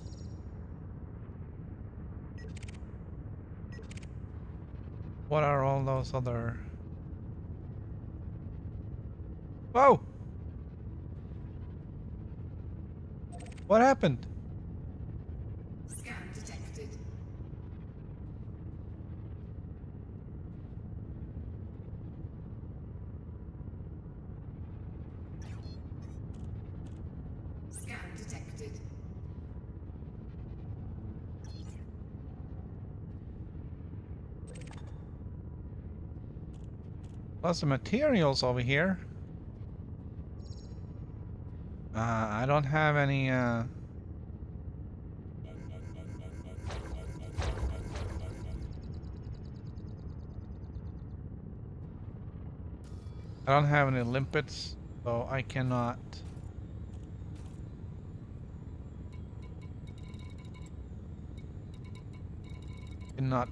What are all those other... Whoa! What happened? Scan detected. Scan detected. Lots of materials over here. I don't have any, I don't have any limpets, so I cannot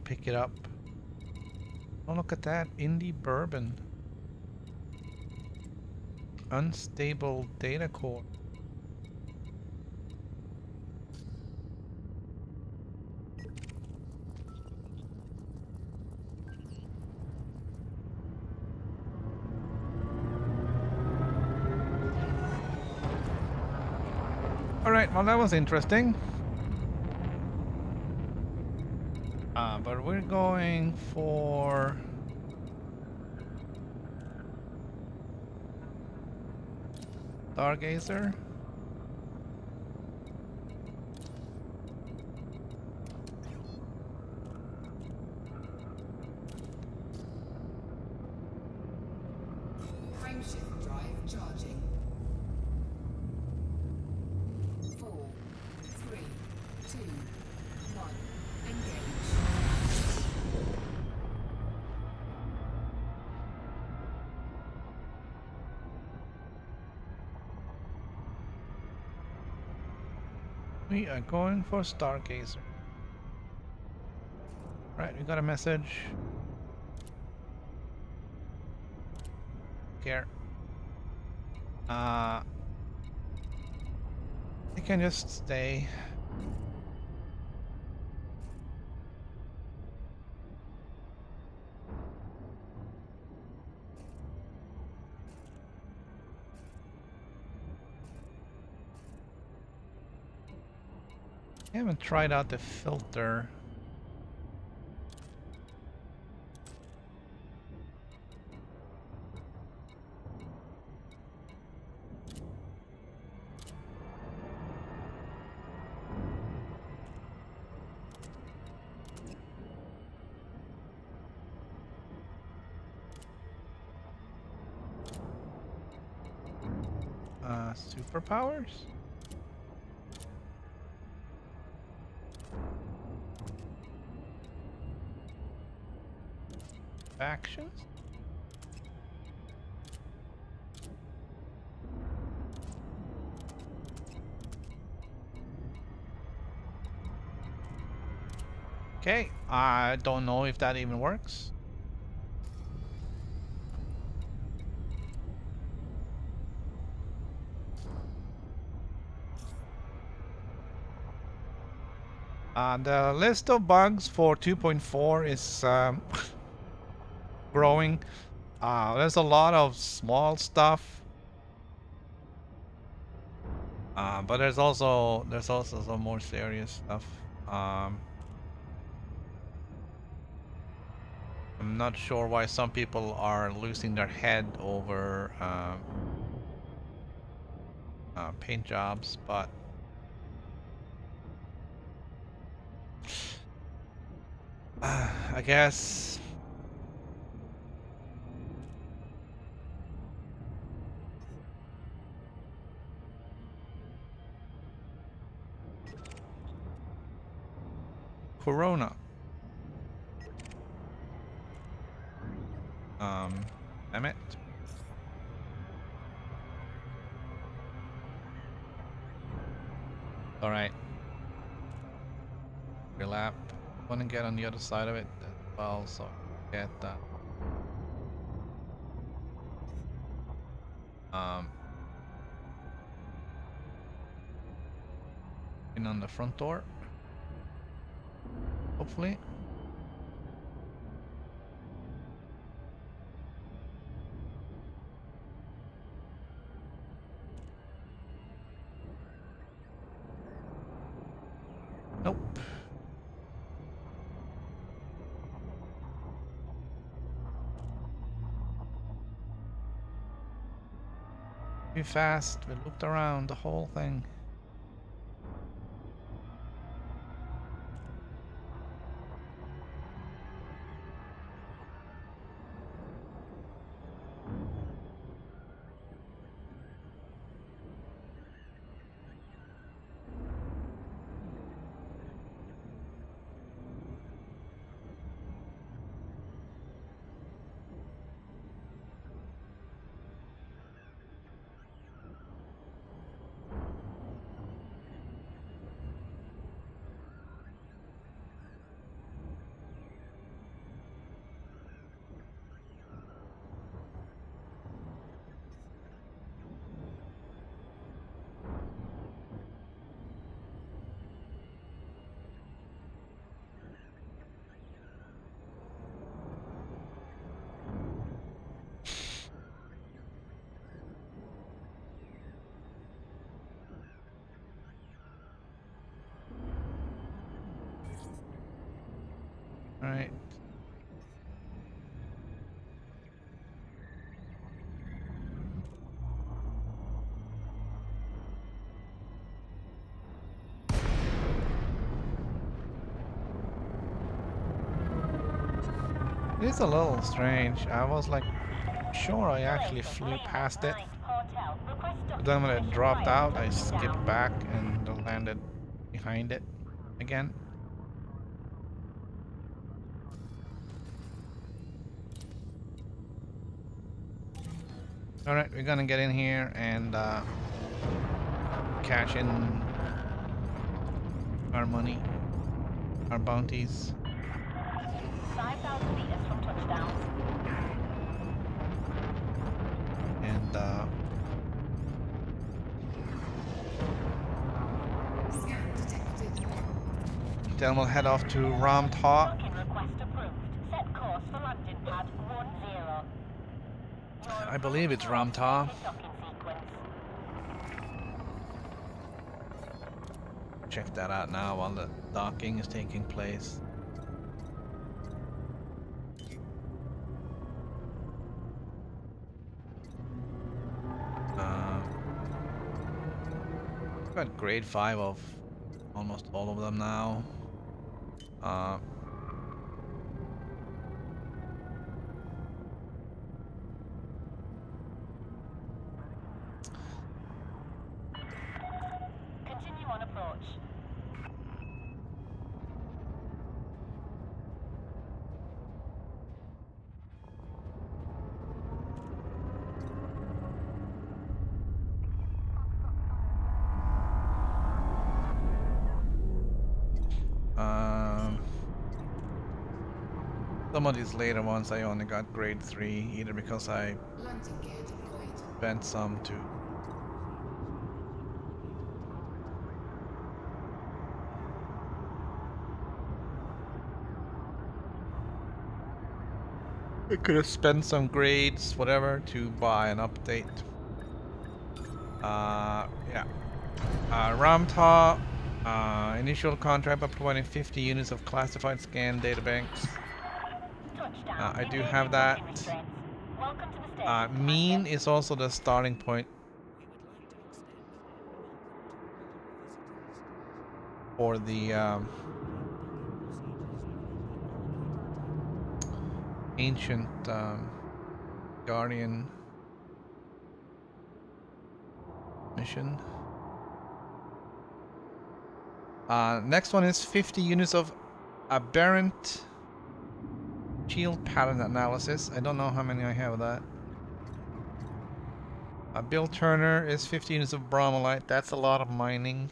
pick it up. Oh, look at that. Indie bourbon. Unstable data core. Alright, well that was interesting. But we're going for... Stargazer. Frameshift drive charging. 4, 3, 2, 1. Engage. We are going for Stargazer. Right, we got a message. Here. You can just stay. I haven't tried out the filter. Superpowers? Actions? Okay, I don't know if that even works. The list of bugs for 2.4 is growing. There's a lot of small stuff, but there's also some more serious stuff. I'm not sure why some people are losing their head over paint jobs, but I guess Corona. Damn it. Alright. Relap. Want to get on the other side of it as well, so get that. In on the front door. Hopefully. Nope. Too fast. We looped around the whole thing. Alright. It's a little strange. I was like sure I actually flew past it. But then when it dropped out, I skipped back and landed behind it again. Alright, we're gonna get in here and cash in our money, our bounties. 5,000 meters from touchdown. And Scan detected. then we'll head off to Ramtha. Docking request approved. Set course for landing pad 10. I believe it's Ramtha. Docking sequence. Check that out now while the docking is taking place. Got grade 5 of almost all of them now. Some of these later ones I only got grade 3, either because I Landing gear deployed. spent some to I could have spent some grades, whatever, to buy an update. Yeah. Ramta, initial contract by providing 50 units of classified scan data banks. I do have that. Welcome to the station. Mean is also the starting point for the ancient Guardian mission. Next one is 50 units of aberrant shield pattern analysis. I don't know how many I have of that. Bill Turner is 50 units of bromolite. That's a lot of mining.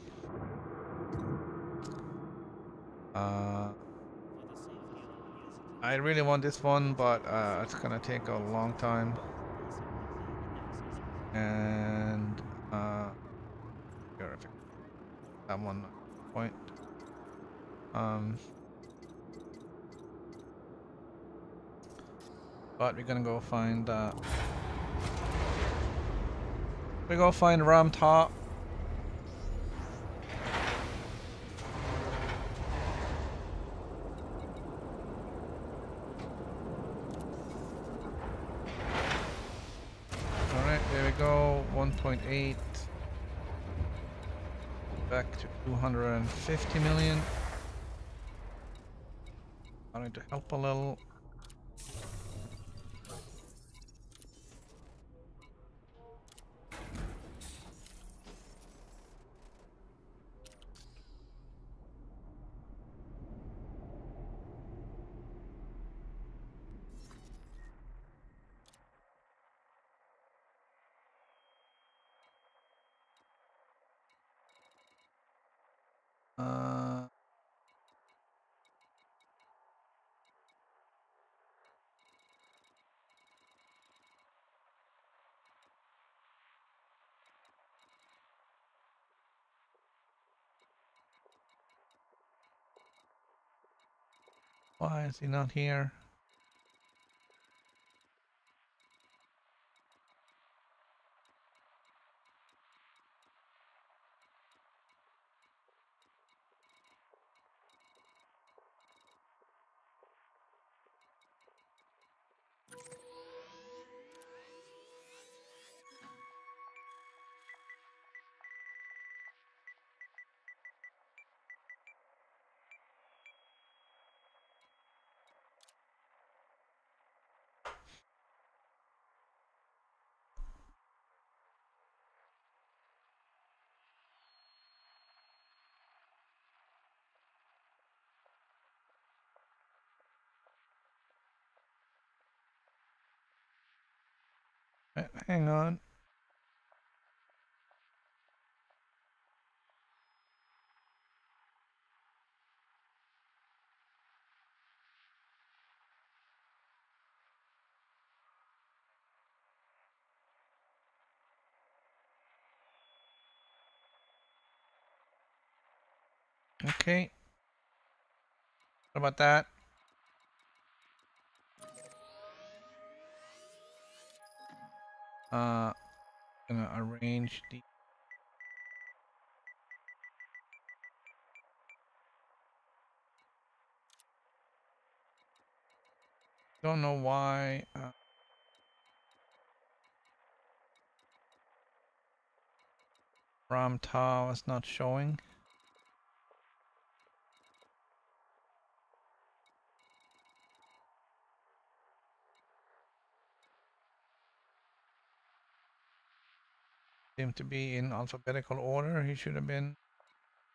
I really want this one, but it's gonna take a long time. And that one point. But we're gonna go find Ram Top. Alright, there we go. 1.8 back to 250 million. I need to help a little. Why is he not here? Hang on. Okay. What about that? Gonna arrange the don't know why Ram Tao is not showing. Seem to be in alphabetical order. He should have been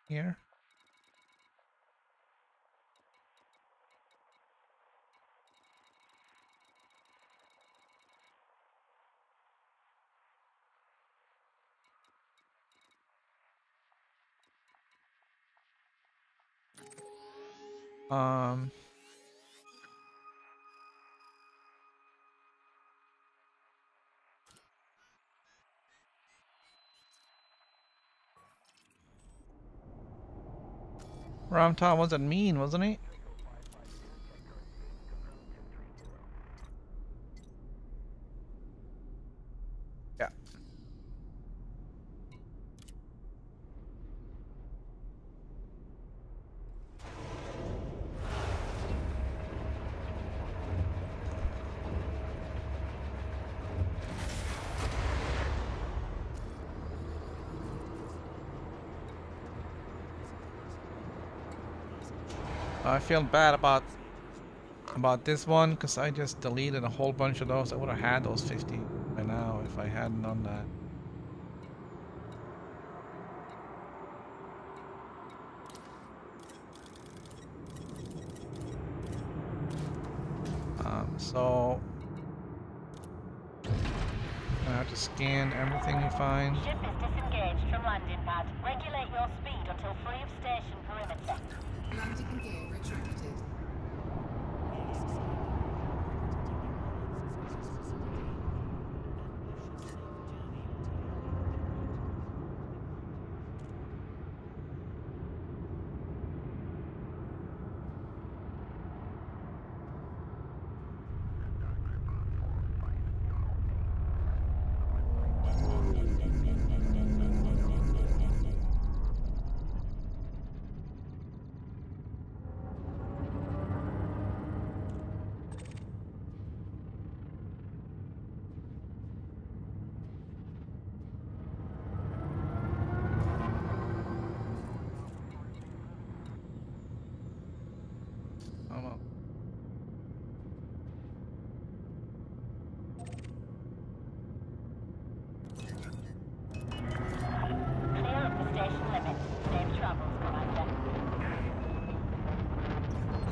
here. Um. Ramtom wasn't mean, wasn't he? Yeah. I feel bad about this one because I just deleted a whole bunch of those. I would have had those 50 by now if I hadn't done that. So I have to scan everything you find. Ship is disengaged from landing pad. Regulate your speed until free of station perimeter. Landing gear retracted.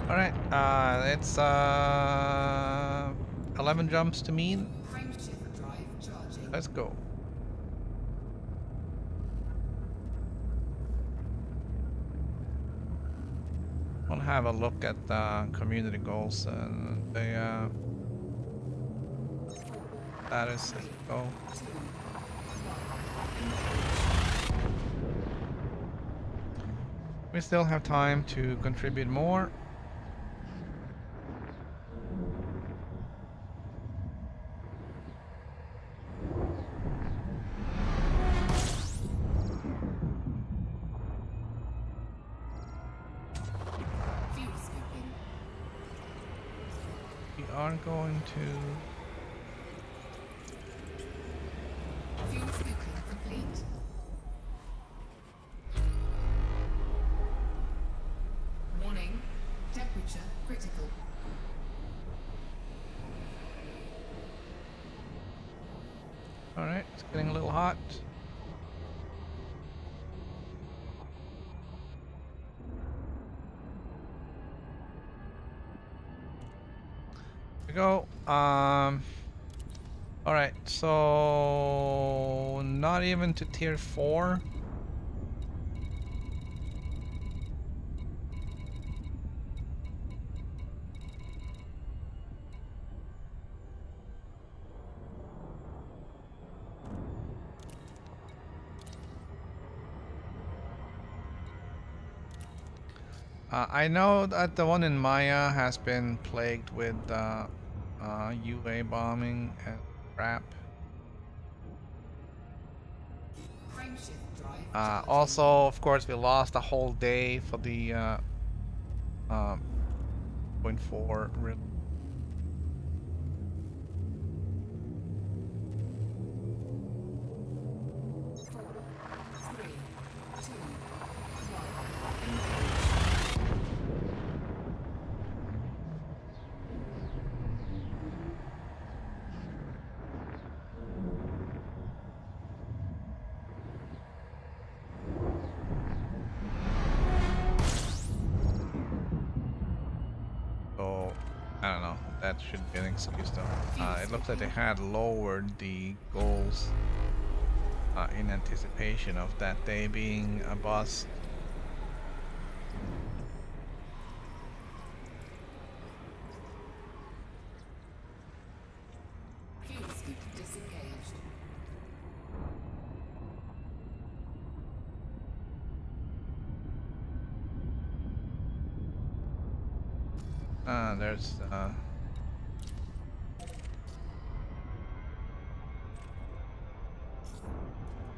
Alright, it's 11 jumps to mean. Frameshift drive charging. Let's go. We'll have a look at the community goals and the status as we go. We still have time to contribute more. Fuel scooping. We are going to... Fuel scooping complete. Warning. Temperature critical. Alright, it's getting a little hot. Here we go. Alright, so not even to tier 4. I know that the one in Maya has been plagued with UA bombing and crap. Frameshift drive. Also, of course, we lost a whole day for the 0.4 real. I don't know, that should be an excuse though. It looks like they had lowered the goals in anticipation of that day being a bust. There's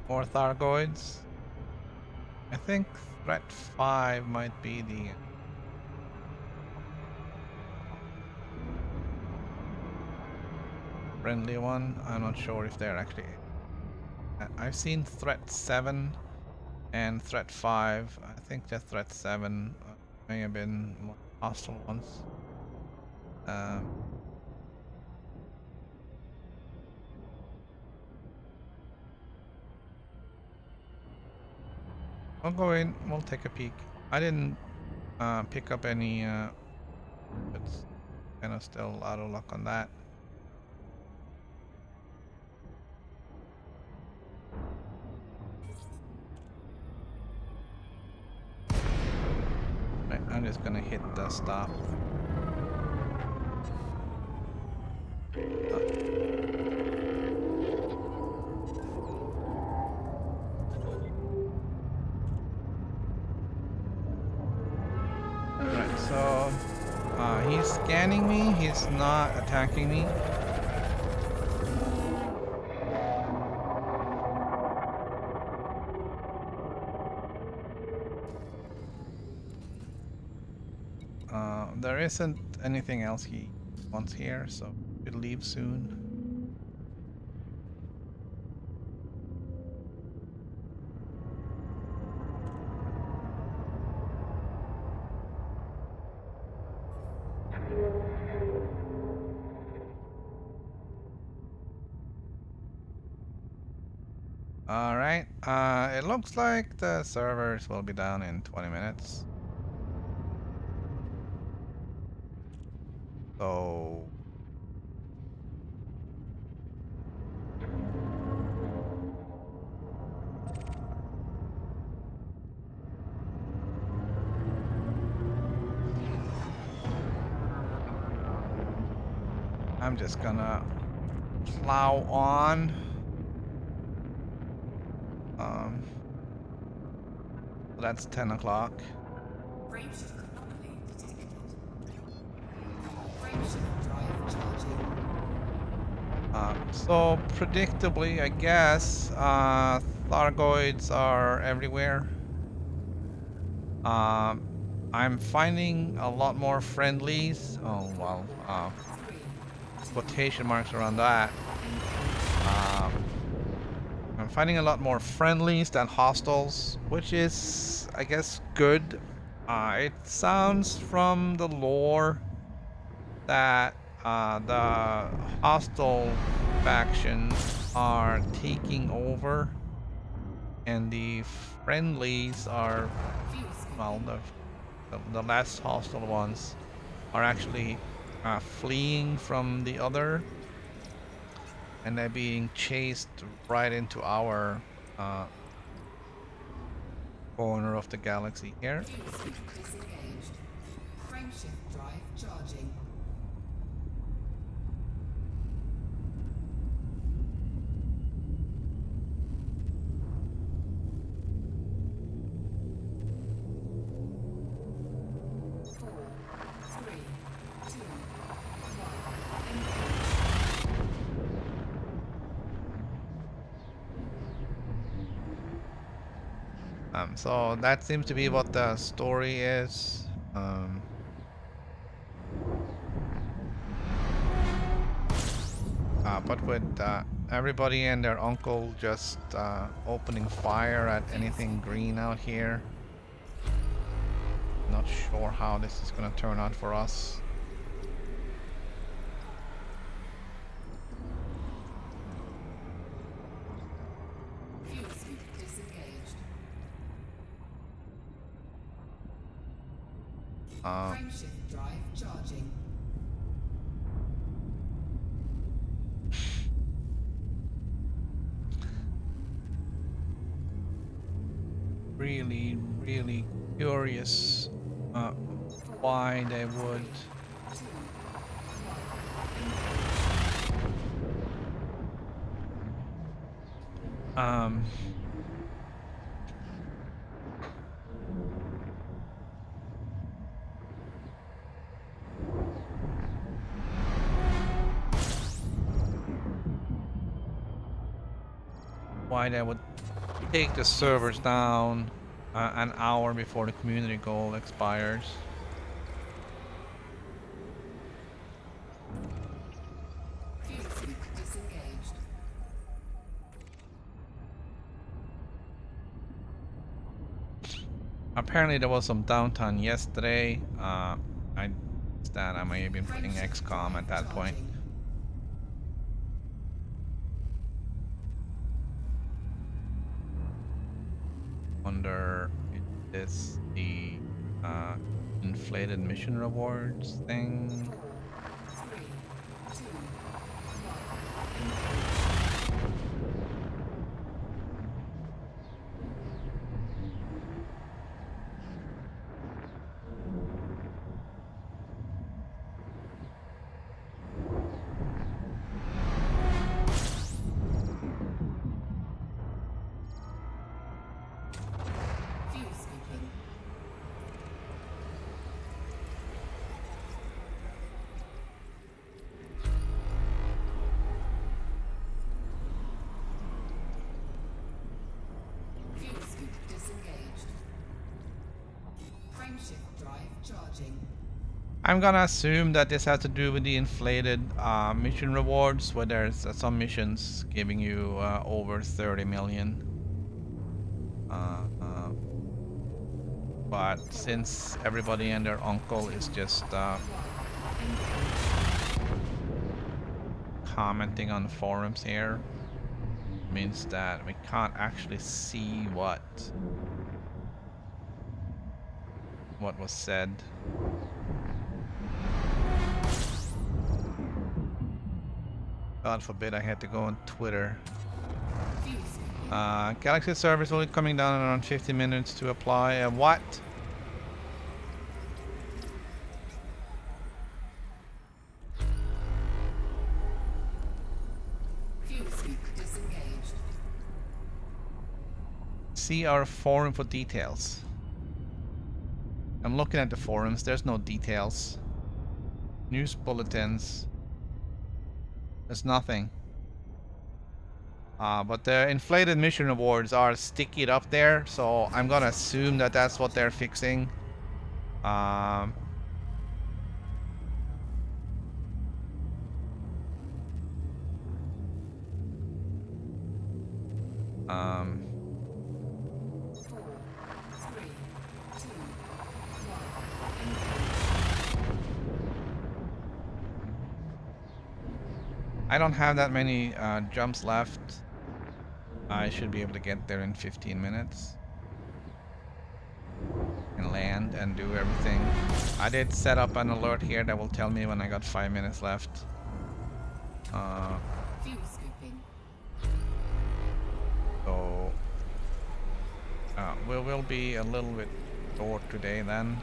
more Thargoids. I think threat 5 might be the friendly one. I'm not sure if they're actually. I've seen threat 7 and threat 5. I think that threat 7 may have been more hostile ones. I'll go in, we'll take a peek. I didn't pick up any, it's kind of still out of luck on that. Right, I'm just gonna hit the stop. Right, so he's scanning me, he's not attacking me. There isn't anything else he wants here, so he'll leave soon. Alright, it looks like the servers will be down in 20 minutes. So I'm just gonna plow on. That's 10 o'clock. Frameshift anomaly detected. Frameshift drive charging. So predictably, I guess, Thargoids are everywhere. I'm finding a lot more friendlies. Oh well, quotation marks around that. I'm finding a lot more friendlies than hostiles, which is, I guess, good. It sounds from the lore that the hostile factions are taking over, and the friendlies are, well, the less hostile ones are actually fleeing from the other, and they're being chased right into our corner of the galaxy here. Disengaged. Frameshift drive charging. So that seems to be what the story is. But with everybody and their uncle just opening fire at anything green out here, not sure how this is gonna turn out for us. Frameshift drive charging. Really, really curious why they would. why they would take the servers down an hour before the community goal expires. Fuel scoop disengaged. Apparently there was some downtime yesterday. I may have been playing XCOM at that point. Wonder if this the inflated mission rewards thing. 3, 2, 1. Fuel scooping. Fuel scoop disengaged. Frameshift drive charging. I'm gonna assume that this has to do with the inflated mission rewards, where there's some missions giving you over 30 million. But since everybody and their uncle is just commenting on the forums here, means that we can't actually see what was said. God forbid I had to go on Twitter. Fuel scooping. Galaxy service will be coming down in around 50 minutes to apply. What? Fuel scoop disengaged. See our forum for details. I'm looking at the forums. There's no details. News bulletins. There's nothing. But the inflated mission rewards are sticky up there, so I'm gonna assume that that's what they're fixing. Um, um, 4, 3, 2, 1. I don't have that many jumps left. I should be able to get there in 15 minutes. And land and do everything. I did set up an alert here that will tell me when I got 5 minutes left. Fuel scooping. So we will be a little bit short today then.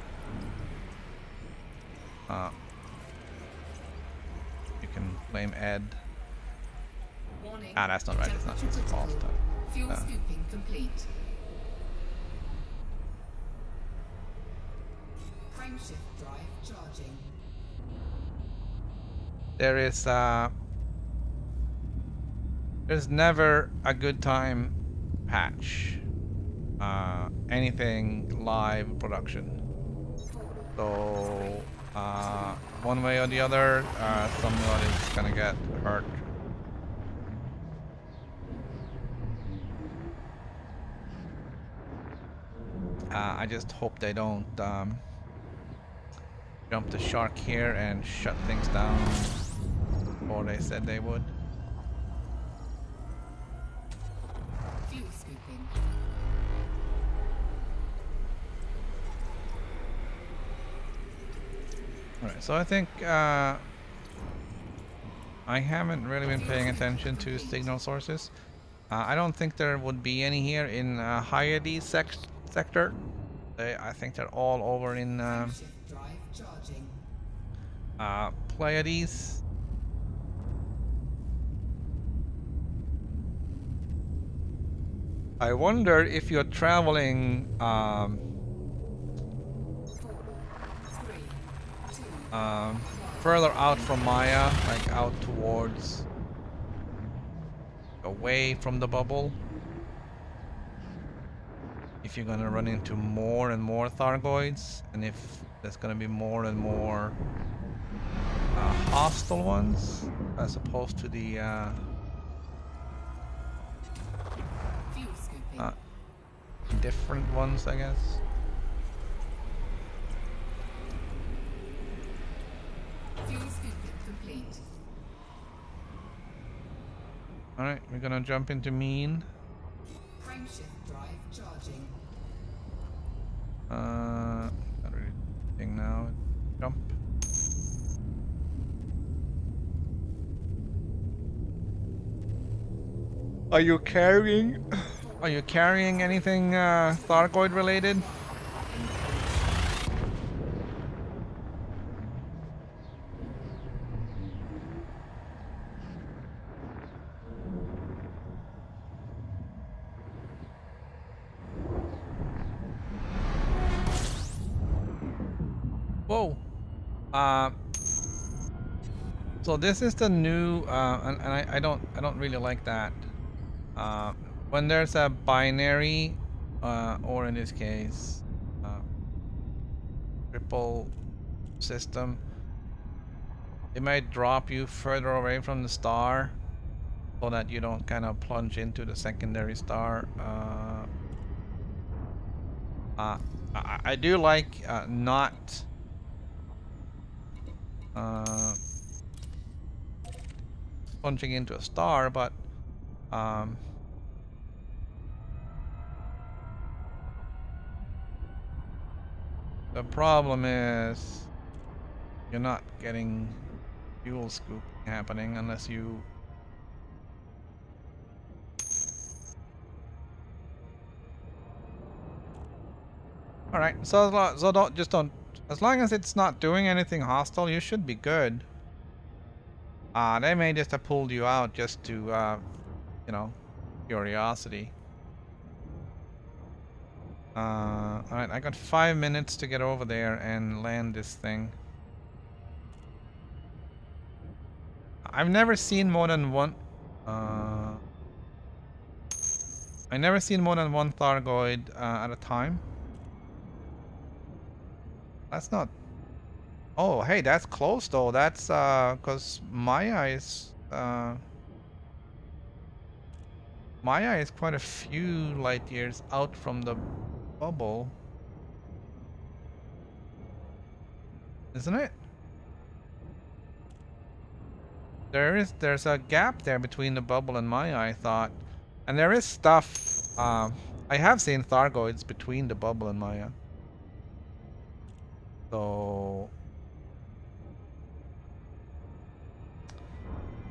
You can blame Ed. Warning. That's not right. It's not his fault. Fuel scooping complete. Frameshift drive charging. There's never a good time patch anything live production. So one way or the other, someone is gonna get hurt. I just hope they don't jump the shark here and shut things down before they said they would. Fuel scooping. Alright, so I think I haven't really been paying attention to signal sources. I don't think there would be any here in HUD sector. I think they're all over in Frameshift drive charging. Pleiades. I wonder if you're traveling 4, 3, 2. further out from Maya, like out towards away from the bubble. if you're gonna run into more and more Thargoids, and if there's gonna be more and more hostile ones, as opposed to the Fuel scooping. different ones, I guess. Fuel scooping complete. Alright, we're gonna jump into mean. Frameshift drive charging. Not really thing now. Jump. Are you carrying? Are you carrying anything Thargoid related? Whoa. So this is the new, and I don't really like that. When there's a binary, or in this case, triple system, it might drop you further away from the star, so that you don't kind of plunge into the secondary star. I do like not. Plunging into a star, but the problem is you're not getting fuel scoop happening unless you Alright, so don't as long as it's not doing anything hostile, you should be good. They may just have pulled you out just to you know, curiosity. Alright, I got 5 minutes to get over there and land this thing. I've never seen more than one. I've never seen more than one Thargoid at a time. That's not. Oh, hey, that's close though. That's because Maya is quite a few light years out from the bubble, isn't it? There's a gap there between the bubble and Maya, I thought, and there is stuff. I have seen Thargoids between the bubble and Maya, so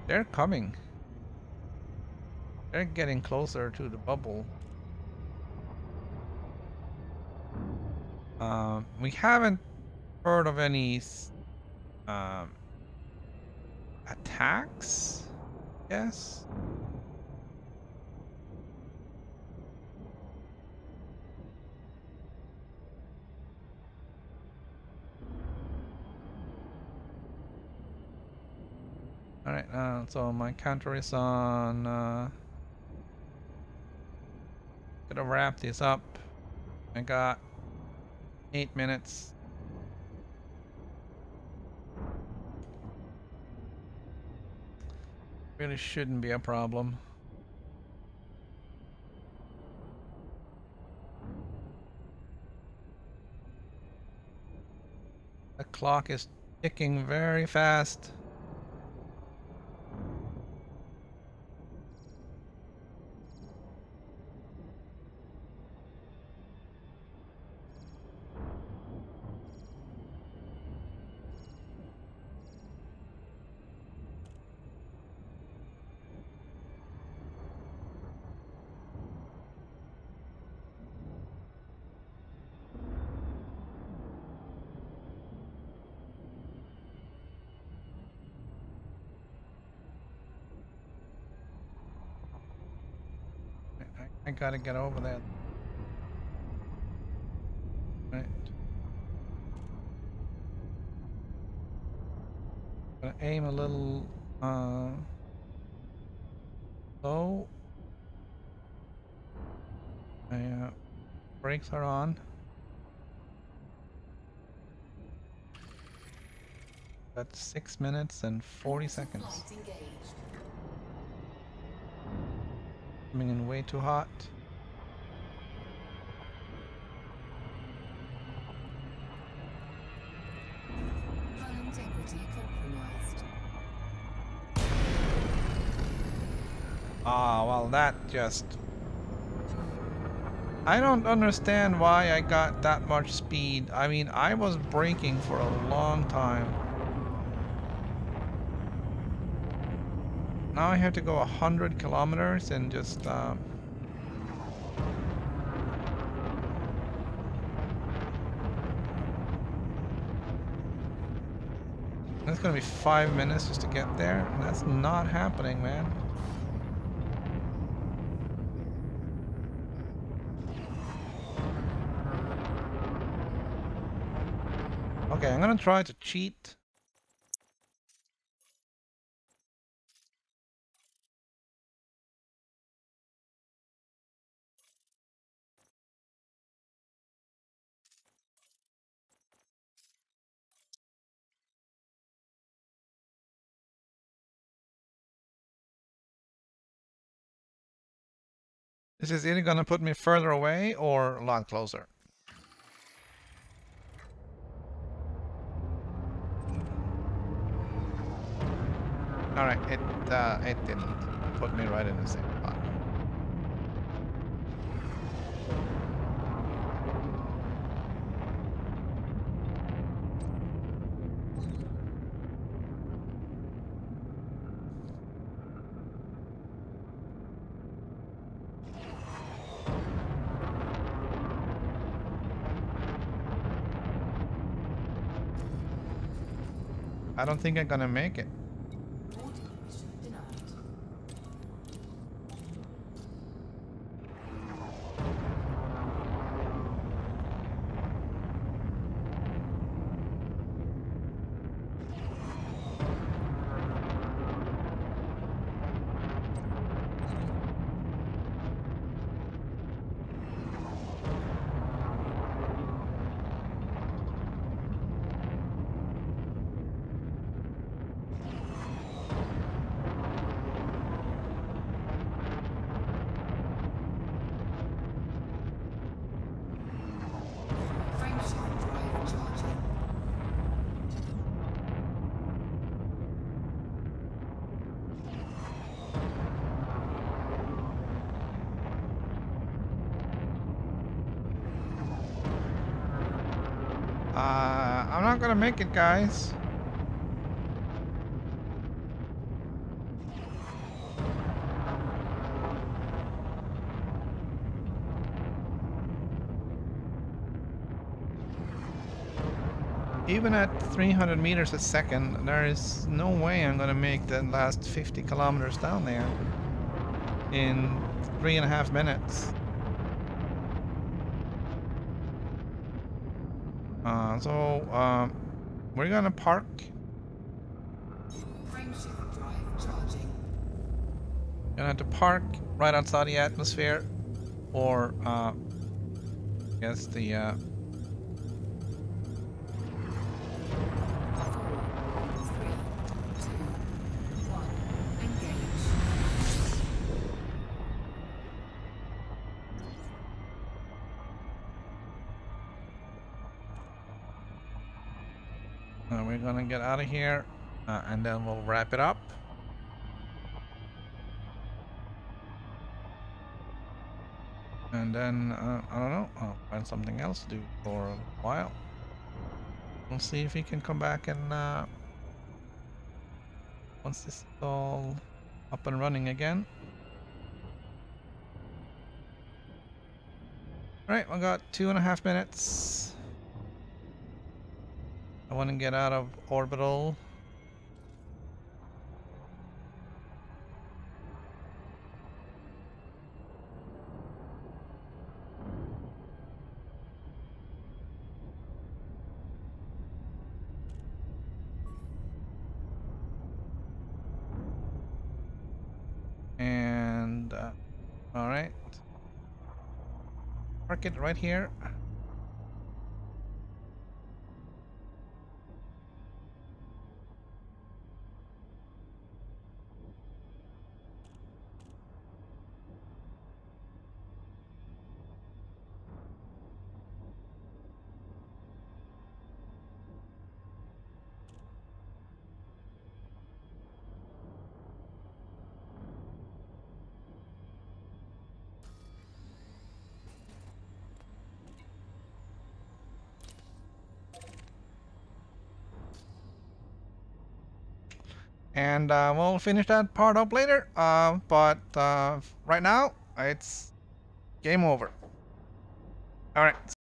they're coming. They're getting closer to the bubble. We haven't heard of any attacks, yes. All right, so my counter is on. Gonna wrap this up. I got 8 minutes. Really shouldn't be a problem. The clock is ticking very fast. I gotta get over that. Right. Gonna aim a little low. Brakes are on. That's 6 minutes and 40 seconds. Flight engaged. Coming in way too hot. Hull integrity compromised. Ah, well that just... I don't understand why I got that much speed. I mean, I was braking for a long time. Now I have to go 100 kilometers and just... It's gonna be 5 minutes just to get there. And that's not happening, man. Okay, I'm gonna try to cheat. This is either gonna put me further away or a lot closer. Alright, it didn't put me right in the same spot. I don't think I'm gonna make it. Boarding permission denied. Frameshift drive charging. I'm not gonna make it, guys. Even at 300 meters a second, there is no way I'm gonna make the last 50 kilometers down there in 3.5 minutes. We're gonna park. Frameshift drive charging. Gonna have to park right outside the atmosphere, or I guess the 4, 3, 2, 1. Engage. we're gonna get out of here, and then we'll wrap it up. And then, I don't know, I'll find something else to do for a while. We'll see if he can come back and, once this is all up and running again. Alright, we got 2.5 minutes. I want to get out of orbital. And, alright. Park it right here. And we'll finish that part up later. But right now, it's game over. Alright.